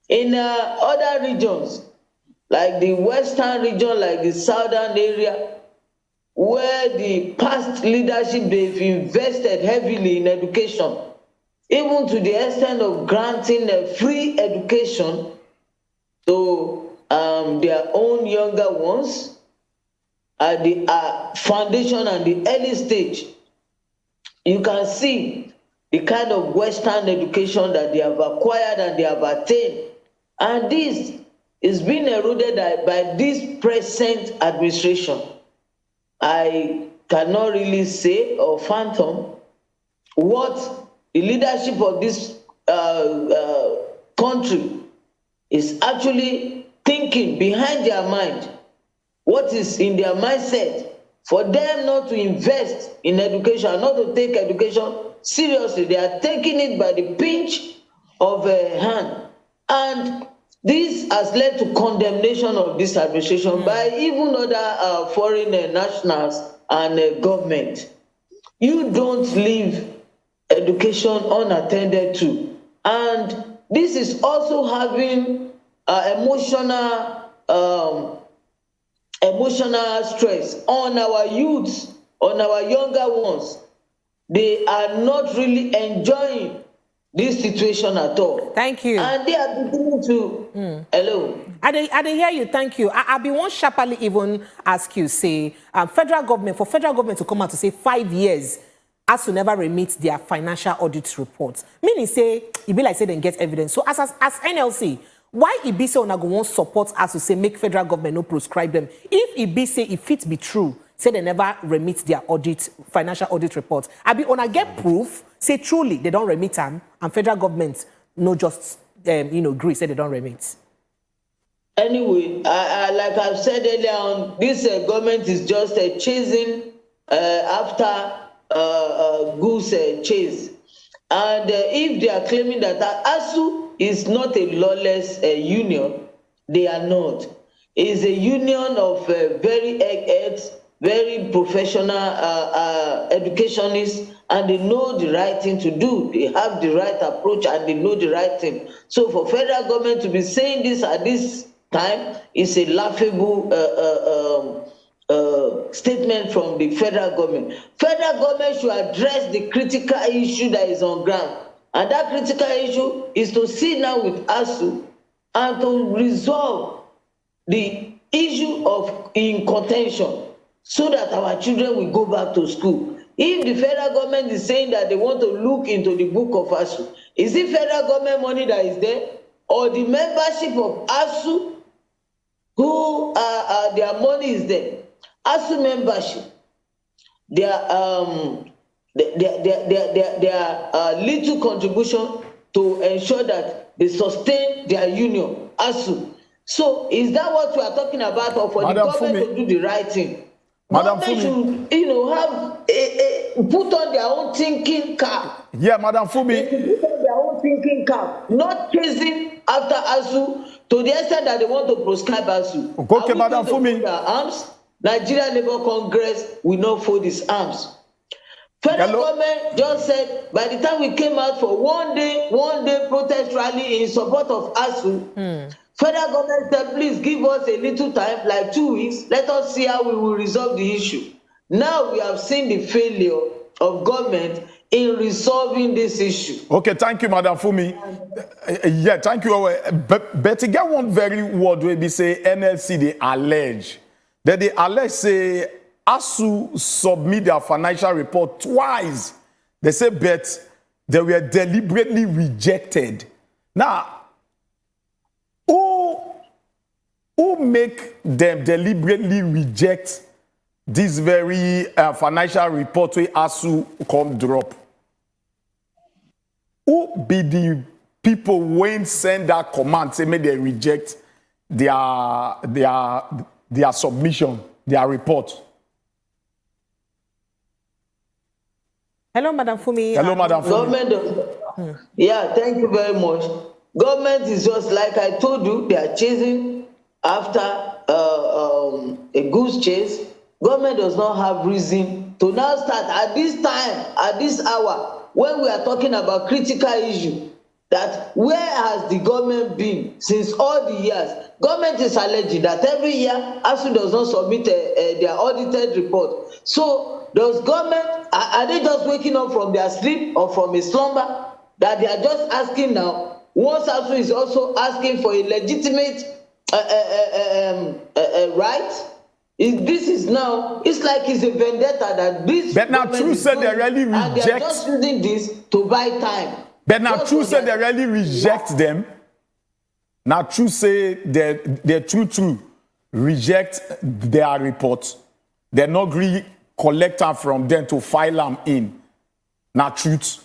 In other regions, like the western region, like the southern area, where the past leadership, they've invested heavily in education, even to the extent of granting a free education to their own younger ones at the foundation and the early stage. You can see the kind of Western education that they have acquired and they have attained. And this is being eroded by this present administration. I cannot really say or fathom what the leadership of this country is actually thinking behind their mind. What is in their mindset for them not to invest in education, not to take education seriously. They are taking it by the pinch of a hand. And this has led to condemnation of this administration by even other foreign nationals and government. You don't leave education unattended to. And this is also having emotional stress on our youths, on our younger ones. They are not really enjoying this situation at all. Thank you. And they are beginning to, hello. I didn't hear you, thank you. I'll be one sharply even ask you, say, for federal government to come out to say 5 years, ASUU never remit their financial audit reports. Meaning say, it be like say they get evidence. So as NLC, why it be say on go won't support us to say make federal government no prescribe them? If it be say if it be true, say they never remit their financial audit reports. I be on get proof, say truly they don't remit them, and federal government no just agree say they don't remit. Anyway, like I've said earlier on, this government is just chasing after goose chase. And if they are claiming that ASUU is not a lawless union, they are not. It's a union of very eggheads, very professional educationists, and they know the right thing to do. They have the right approach and they know the right thing. So for federal government to be saying this at this time is a laughable statement from the federal government. Federal government should address the critical issue that is on ground. And that critical issue is to sit down with ASUU and to resolve the issue of in contention so that our children will go back to school. If the federal government is saying that they want to look into the book of ASUU, is it federal government money that is there or the membership of ASUU who their money is there? ASUU membership, their little contribution to ensure that they sustain their union, ASUU. So is that what we are talking about, or for Madam the government to do the right thing? Madam Fumi should, have put on their own thinking cap. Yeah, Madam Fumi. They should put on their own thinking cap, not chasing after ASUU to the extent that they want to proscribe ASUU. Okay, Madam Fumi. Arms? Nigeria Labour Congress will not fold its arms. Federal government just said by the time we came out for one day protest rally in support of ASUU, federal government said, please give us a little time, like 2 weeks. Let us see how we will resolve the issue. Now we have seen the failure of government in resolving this issue. Okay, thank you, Madam Fumi. Yeah, thank you. But to get one very word where we say NLC, they allege that they allege say ASUU submit their financial report twice. They say, but they were deliberately rejected. Now, who make them deliberately reject this very financial report where ASUU come drop? Who be the people when send that command say may they reject their submission, their report? Hello, Madam Fumi. Hello, Madam Fumi. Government, yeah, thank you very much. Government is just like I told you, they are chasing after a goose chase. Government does not have reason to now start at this time, at this hour, when we are talking about critical issue, that where has the government been since all the years? Government is alleging that every year ASUU does not submit their audited report. So does government, are they just waking up from their sleep or from a slumber that they are just asking now? Once ASUU is also asking for a legitimate right. This is now, it's like it's a vendetta that this. But now true said they really reject. And they are just using this to buy time. But now true said they really reject them. Now true say they true reject their report. They're not agree collect them from them to file them in. Now truth.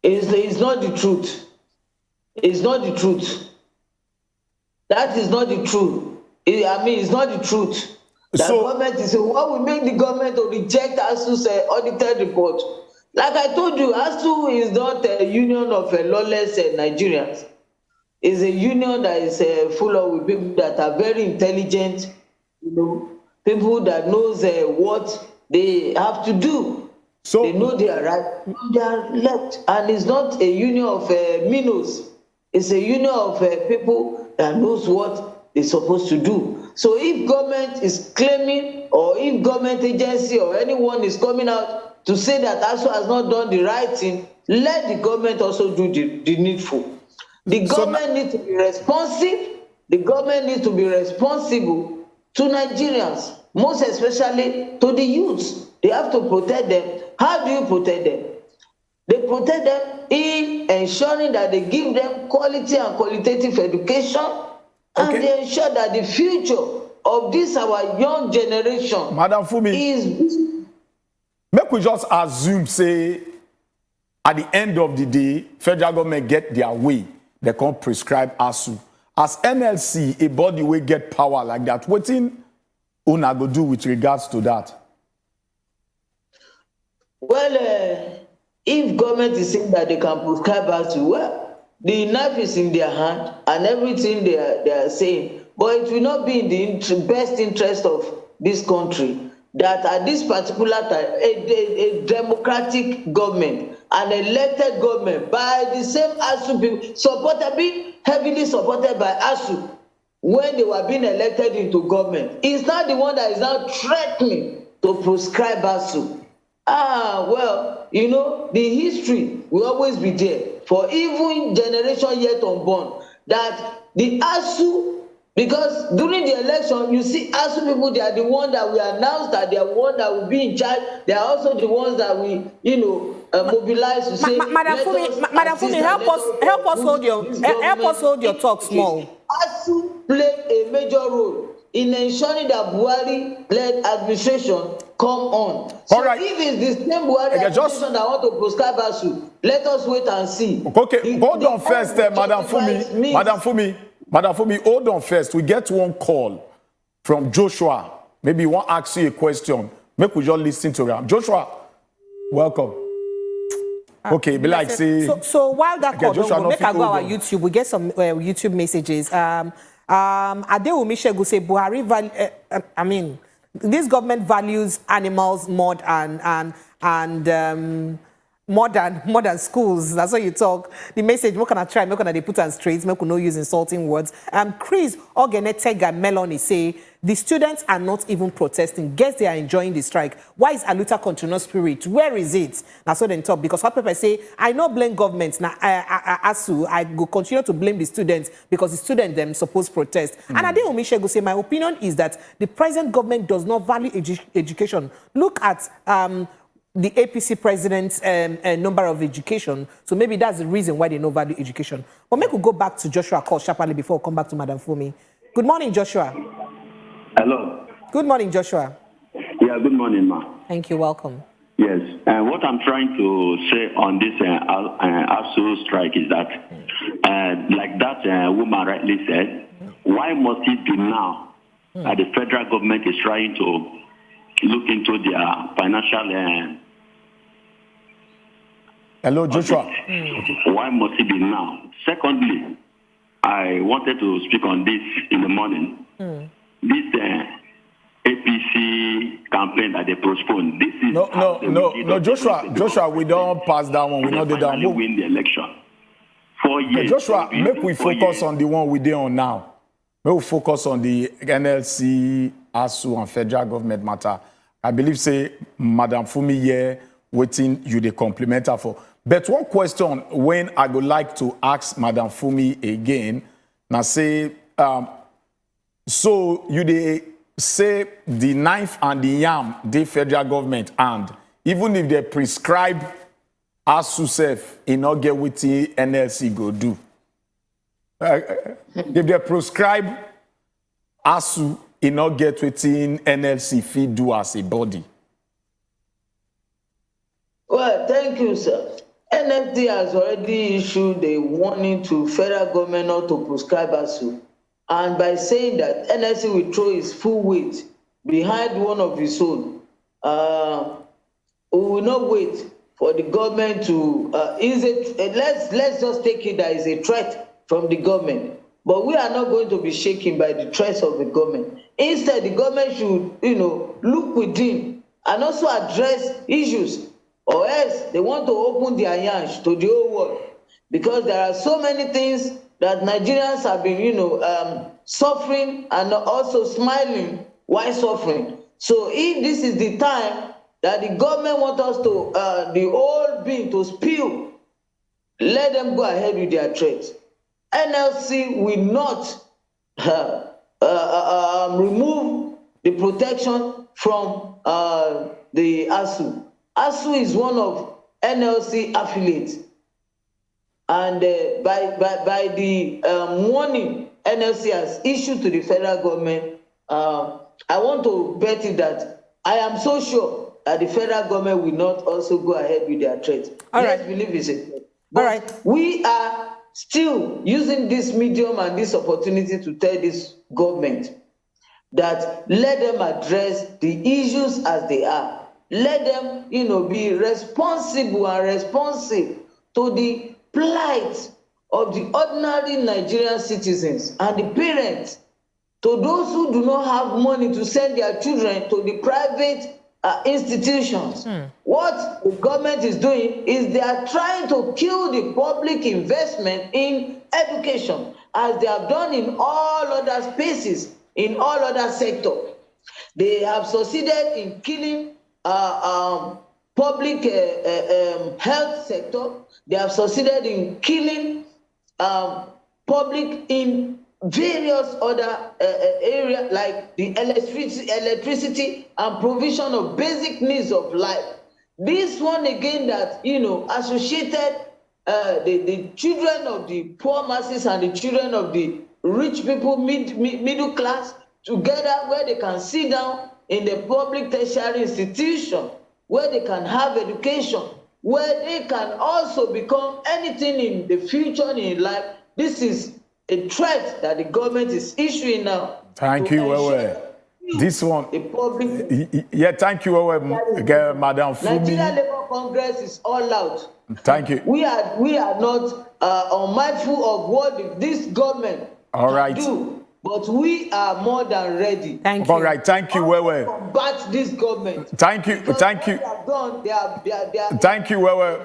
It's not the truth. It's not the truth. That is not the truth. It's not the truth. The government is saying, what will make the government to reject ASUU's audited report? Like I told you, ASUU is not a union of lawless Nigerians. It's a union that is full of people that are very intelligent, people that knows what they have to do. So they know they are right, they are left. And it's not a union of minnows. It's a union of people that knows what they're supposed to do. So if government is claiming, or if government agency or anyone is coming out to say that ASUU has not done the right thing, let the government also do the needful. The government needs to be responsive. The government needs to be responsible to Nigerians, most especially to the youths. They have to protect them. How do you protect them? They protect them in ensuring that they give them quality and qualitative education, and they ensure that the future of this our young generation, Madam Fumi, is. Make we just assume, say, at the end of the day, federal government get their way, they can't prescribe ASUU. As NLC, a body will get power like that, what thing una go do with regards to that? Well, if government is saying that they can prescribe ASUU, well, the knife is in their hand and everything they are saying, but it will not be in the best interest of this country that at this particular time, a democratic government, an elected government by the same ASUU people, being heavily supported by ASUU when they were being elected into government, is not the one that is now threatening to prescribe ASUU. Well, the history will always be there for even generation yet unborn, that the ASUU, because during the election, you see ASUU people, they are the ones that we announced that they are the ones that will be in charge. They are also the ones that we, mobilize to say. Madam Fumi, help us hold your talk small. ASUU played a major role in ensuring that Buhari-led administration come on. So if it's the same Buhari administration that want to prescribe ASUU, let us wait and see. Okay, hold on first, Madam Fumi, hold on first. We get one call from Joshua. Maybe he want to ask you a question. Maybe we just listen to him. Joshua, welcome. Okay, be like say. So while that call don't go, make I go our on. YouTube. We get some YouTube messages. Adewumi Shegu say Buhari I mean, this government values animals more more than schools. That's what you talk. The message, what can I try? What can I put on straight? Make we no use insulting words. Chris Ogenetega Meloni say the students are not even protesting. Guess they are enjoying the strike. Why is Aluta continuous spirit? Where is it? That's what they talk. Because hot people say, I no blame government. Now, ASUU, I go continue to blame the students because the students them supposed protest. And Adewumi Shegu say, my opinion is that the present government does not value education. Look at the APC president's number of education. So maybe that's the reason why they don't value education. But maybe we'll go back to Joshua Call sharply before we come back to Madam Fumi. Good morning, Joshua. Hello. Good morning, Joshua. Yeah, good morning, ma. Thank you. Welcome. Yes. What I'm trying to say on this ASUU strike is that, like that woman rightly said, why must it be now that the federal government is trying to look into their financial... Hello, Joshua. Why must it be now? Secondly, I wanted to speak on this in the morning. This APC campaign that they postponed. This is no, Joshua, we don't pass that one. We not do that. We win the election. 4 years. Joshua, make we focus on the one we do on now. Make we focus on the NLC, ASUU, and federal government matter. I believe say Madam Fumi here waiting you the compliment her for. But one question when I would like to ask Madam Fumi again, now say, so you they say the knife and the yam, the federal government, and even if they prescribe ASUU self, it not get what the NLC go do. If they prescribe ASUU, it not get what the NLC feed do as a body. Well, thank you, sir. NFD has already issued a warning to federal government not to prescribe ASUU. And by saying that NLC will throw its full weight behind one of its own, we will not wait for the government to, let's just take it that is a threat from the government. But we are not going to be shaken by the threats of the government. Instead, the government should, look within and also address issues, or else they want to open their yansh to the whole world. Because there are so many things that Nigerians have been, suffering and also smiling while suffering. So if this is the time that the government wants us to, the whole being to spill, let them go ahead with their threats. NLC will not remove the protection from the ASUU. ASUU is one of NLC affiliates. And by the warning NLC has issued to the federal government, I want to bet it that I am so sure that the federal government will not also go ahead with their threats. Let's believe it's a threat. But we are still using this medium and this opportunity to tell this government that let them address the issues as they are. Let them, be responsible and responsive to the plight of the ordinary Nigerian citizens and the parents, to those who do not have money to send their children to the private institutions. What the government is doing is they are trying to kill the public investment in education, as they have done in all other spaces, in all other sectors. They have succeeded in killing public health sector. They have succeeded in killing public in various other areas like the electricity and provision of basic needs of life. This one again that, associated the children of the poor masses and the children of the rich people, middle class, together where they can sit down in the public tertiary institution, where they can have education, where they can also become anything in the future in life. This is a threat that the government is issuing now. Thank you, well. This one. Yeah, thank you, Madam Fumi. Nigeria Labour Congress is all out. Thank you. We are not unmindful of what this government can do, but we are more than ready. Thank you. All right, thank you, Wewe. Combat this government. Thank you, thank you. Thank you, Wewe.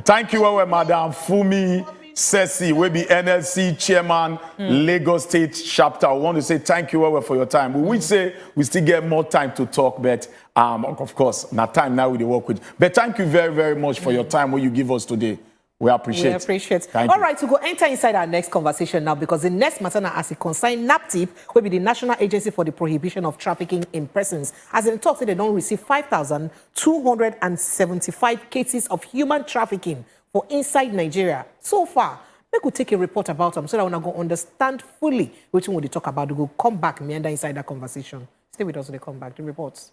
Thank you, Wewe, Madam Fumi Sesi, will be NLC chairman, Lagos State chapter. I want to say thank you, Wewe, for your time. We will say we still get more time to talk, but of course, not time now we work with. But thank you very, very much for your time what you give us today. We appreciate it. We appreciate it. All right, to go enter inside our next conversation now, because the next matter now, as it concerns NAPTIP, will be the National Agency for the Prohibition of Trafficking in Persons. As in talk, they don't receive 5,275 cases of human trafficking for inside Nigeria. So far, we could take a report about them so that we're going to understand fully which one we talk about. We'll come back, meander inside that conversation. Stay with us when they come back. The reports.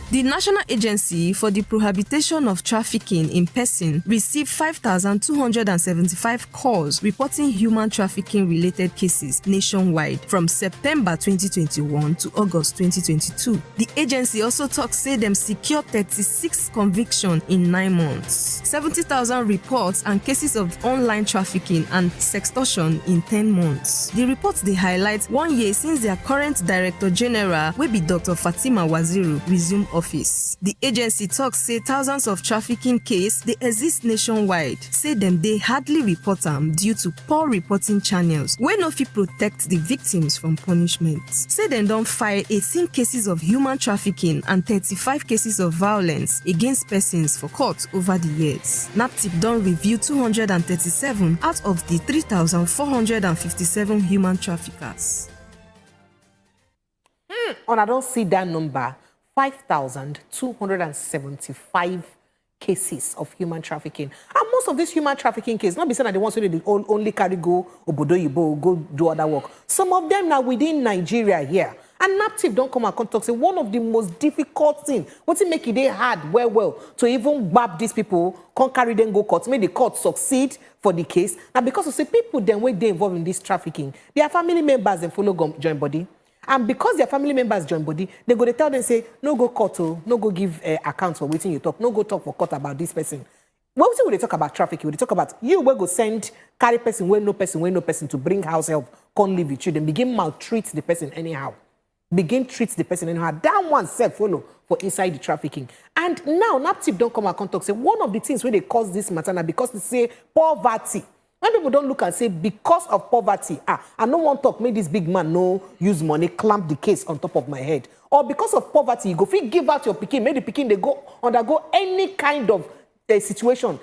The National Agency for the Prohibition of Trafficking in Person received 5,275 calls reporting human trafficking-related cases nationwide from September 2021 to August 2022. The agency also say them secure 36 convictions in 9 months, 70,000 reports and cases of online trafficking and sextortion in 10 months. The reports they highlight 1 year since their current Director General, will be Dr. Fatima Waziru, resumed office. The agency say thousands of trafficking cases they exist nationwide. Say them they hardly report them due to poor reporting channels wey no fit protect the victims from punishment. Say them don't file 18 cases of human trafficking and 35 cases of violence against persons for court over the years. NAPTIP don't review 237 out of the 3,457 human traffickers. And I don't see that number. 5,275 cases of human trafficking. And most of these human trafficking cases, not be saying that they want to only carry go Obodoyibo, go do other work. Some of them are within Nigeria here. And NAPTIP don't come and talk. Say one of the most difficult things, what's it make it hard, well, to even grab these people, can't carry them go court, make the court succeed for the case. And because of say people then when they involved in this trafficking, their family members and follow join body. And because their family members join body, they go to tell them, say, no go court, no go give accounts for waiting you talk, no go talk for court about this person. When they talk about trafficking, they talk about you will go send, carry person, no person to bring house help, can't live with you, then begin maltreat the person anyhow. Begin treat the person anyhow. That one self follow for inside the trafficking. And now, NAPTIP don't come and talk, say, one of the things where they cause this matter now because they say poverty. When people don't look and say, because of poverty, I don't want to talk, make this big man no use money, clamp the case on top of my head. Or because of poverty, you go give out your pikin, make the pikin they go undergo any kind of situation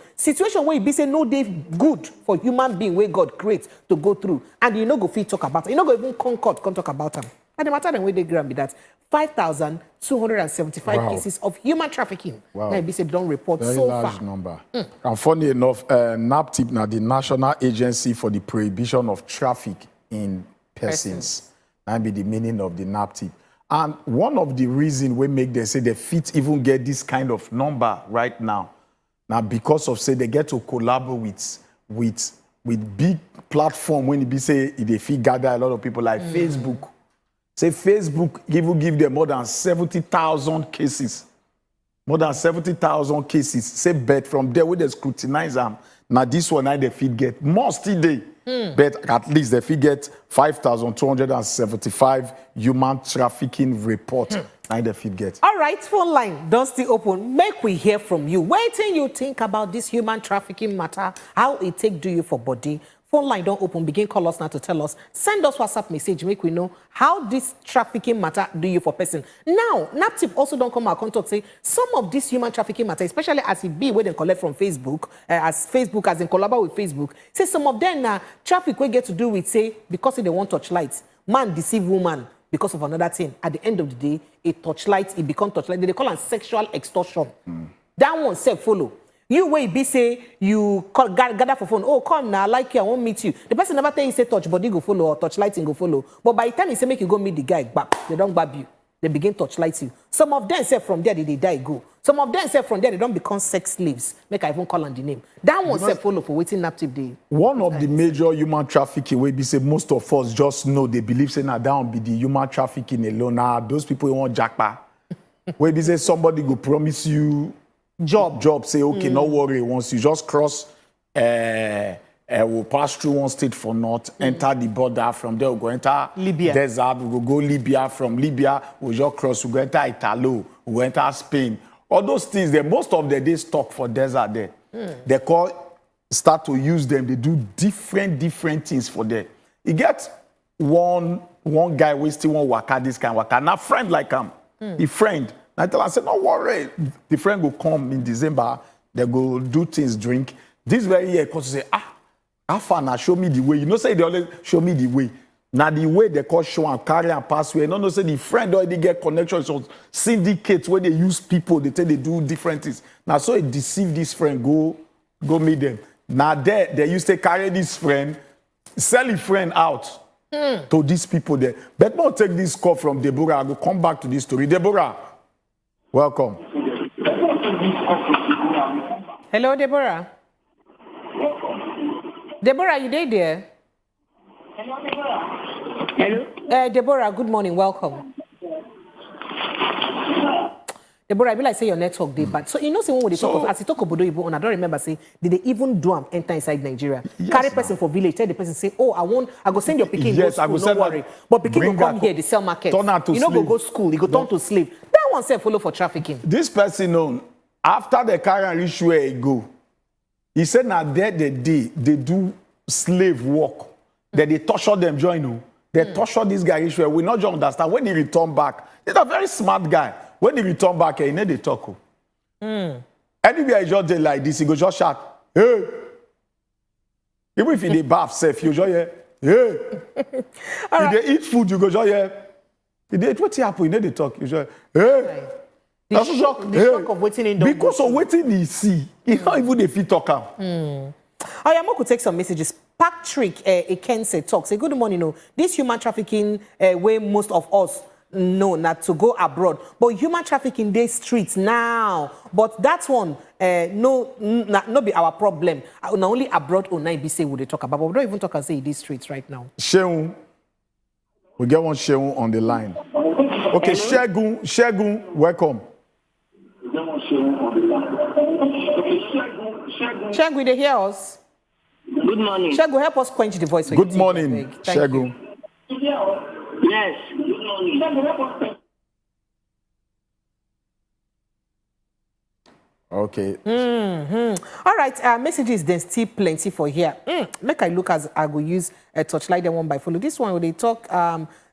where you be say no they good for human being where God creates to go through. And you know go fit talk about it. You know go even concord, can't talk about them. And the matter then where they grab be that 5,275 cases of human trafficking. Wow. Now, they don't report very so large far. Number. And funny enough, NAPTIP now the National Agency for the Prohibition of Traffic in Persons. That be the meaning of the NAPTIP. And one of the reasons we make them say they fit even get this kind of number right now because of say they get to collaborate with big platform when it be say they fit gather a lot of people like Facebook. Say Facebook even give them more than 70,000 cases. More than 70,000 cases. Say, but from there, where they scrutinize them, now this one, now they fit get more still day. But at least they fit get 5,275 human trafficking report. Now they fit get. All right, phone line, don't stay open. Make we hear from you. Waiting you think about this human trafficking matter, how it take do you for body. Phone line don't open. Begin call us now to tell us. Send us WhatsApp message. Make we know how this trafficking matter do you for person. Now, NAPTIP also don't come out and talk. Say some of this human trafficking matter, especially as it be where they collect from Facebook, as Facebook as in collaborate with Facebook. Say some of them now traffic we get to do with say because they want touchlights. Man deceive woman because of another thing. At the end of the day, a touchlight, it become touchlight. They call it sexual extortion. That one self follow. You wait, be say you gather for phone. Oh, come now, I like you, I won't meet you. The person never tell you say touch body go follow or touch lighting go follow. But by the time he say make you go meet the guy, back, they don't grab you. they begin torchlight you. Some of them say from there they die go. Some of them say from there they don't become sex slaves. Make I even call on the name. That one say follow for waiting naptip day. One of the major human trafficking where be say most of us just know they believe say that won't be the human trafficking alone. Now those people who want jackpot. Where be say somebody go promise you job say okay, no worry. Once you just cross we'll pass through one state for north, enter the border, from there we'll go enter Libya. Desert, we'll go Libya, from Libya we'll just cross, we'll go enter Italo, we'll enter Spain. All those things there, most of the days stock for desert there. They start to use them, they do different things for them. You get one guy wasting one waka, this kind of waka. Now friend like him, the friend. I tell him, I say, no worry. The friend will come in December, they go do things, drink. This very year, because say, how far now, show me the way. You know, say they always show me the way. Now the way they call show and carry and pass way. No, say the friend already get connections on syndicates where they use people, they tell they do different things. Now so it deceive this friend, go meet them. Now they used to carry this friend, sell the friend out to these people there. But now take this call from Deborah. I will come back to this story. Deborah, welcome. Hello, Deborah. Deborah, you there? Hello? Deborah, good morning. Welcome. Deborah, I be like say your network day bad. So you know, say when they talk of as you talk about Ibo, and I don't remember say did they even do them enter inside Nigeria? Yes, carry person for village, tell the person say, oh, I go send your pikin go school, no worry. But pikin go come here, they sell market. You know, go school, he go turn to slave. That one say follow for trafficking. This person after the car and reach where he go, he said now there they do slave work. That they torture them, They torture this guy issue. We not just understand. When he return back, he's a very smart guy. When he return back, he need to talk. Anywhere he just did like this, he go just shout, hey. Even if he dey bath safe, you just hear, hey. If they eat food, you go just hear. If they eat what happen, you need to talk. You just hey. The shock of waiting in the because of waiting he see, he not even if he talk out. I could take some messages. Patrick Ekense talks. Say, good morning. This human trafficking way most of us know not to go abroad. But human trafficking they streets now. But that one no be our problem. Not only abroad or not be say would they talk about. But we don't even talk and say these streets right now. Sheung. We get one Sheung on the line. Okay, Shegun, welcome. Shegun, they hear us? Good morning. Shegun, help us quench the voice. Good morning, Shegun. Yes. Good morning. Okay. All right, messages, there's still plenty for here. Make I look as I will use a torchlight them one by follow. This one where they talk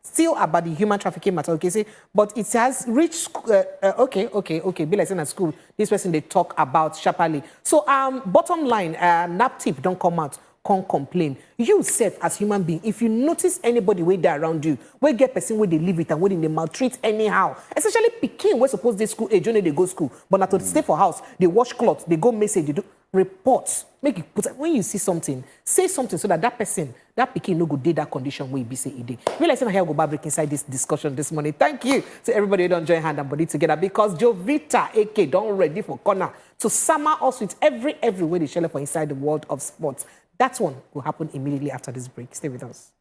still about the human trafficking matter, okay, say, but it has reached, okay, be like saying at school, this person they talk about sharply. So, bottom line, nap tip don't come out, can't complain. You self as human being, if you notice anybody way there around you, where get person where they live with and where they maltreat anyhow, especially Peking, where suppose they school age, they go school, but not to stay for house, they wash clothes, they go message, they do reports. Make it put when you see something, say something so that person, that Peking no go did that condition where you be say it. We like saying here go back inside this discussion this morning. Thank you to everybody who don't join hand and body together because Jovita AK don't ready for corner to summer us with every way they share for inside the world of sports. That one will happen immediately after this break. Stay with us.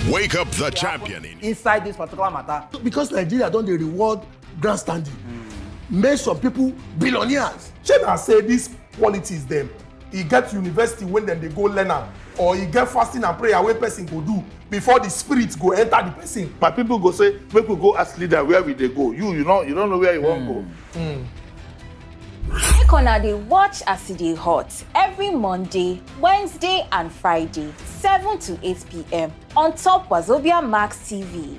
Wake up the champion inside this particular matter. Because Nigeria don't they reward grandstanding. Make some people billionaires. Shey na say this politics them. E get university when them they go learn am, or e get fasting and prayer wey person go do before the spirit go enter the person. My people go say, make we go ask leader where we they go. You don't know where you want go. Make una dey watch as e dey hot every Monday, Wednesday and Friday, 7 to 8 p.m. on top Wazobia Max TV.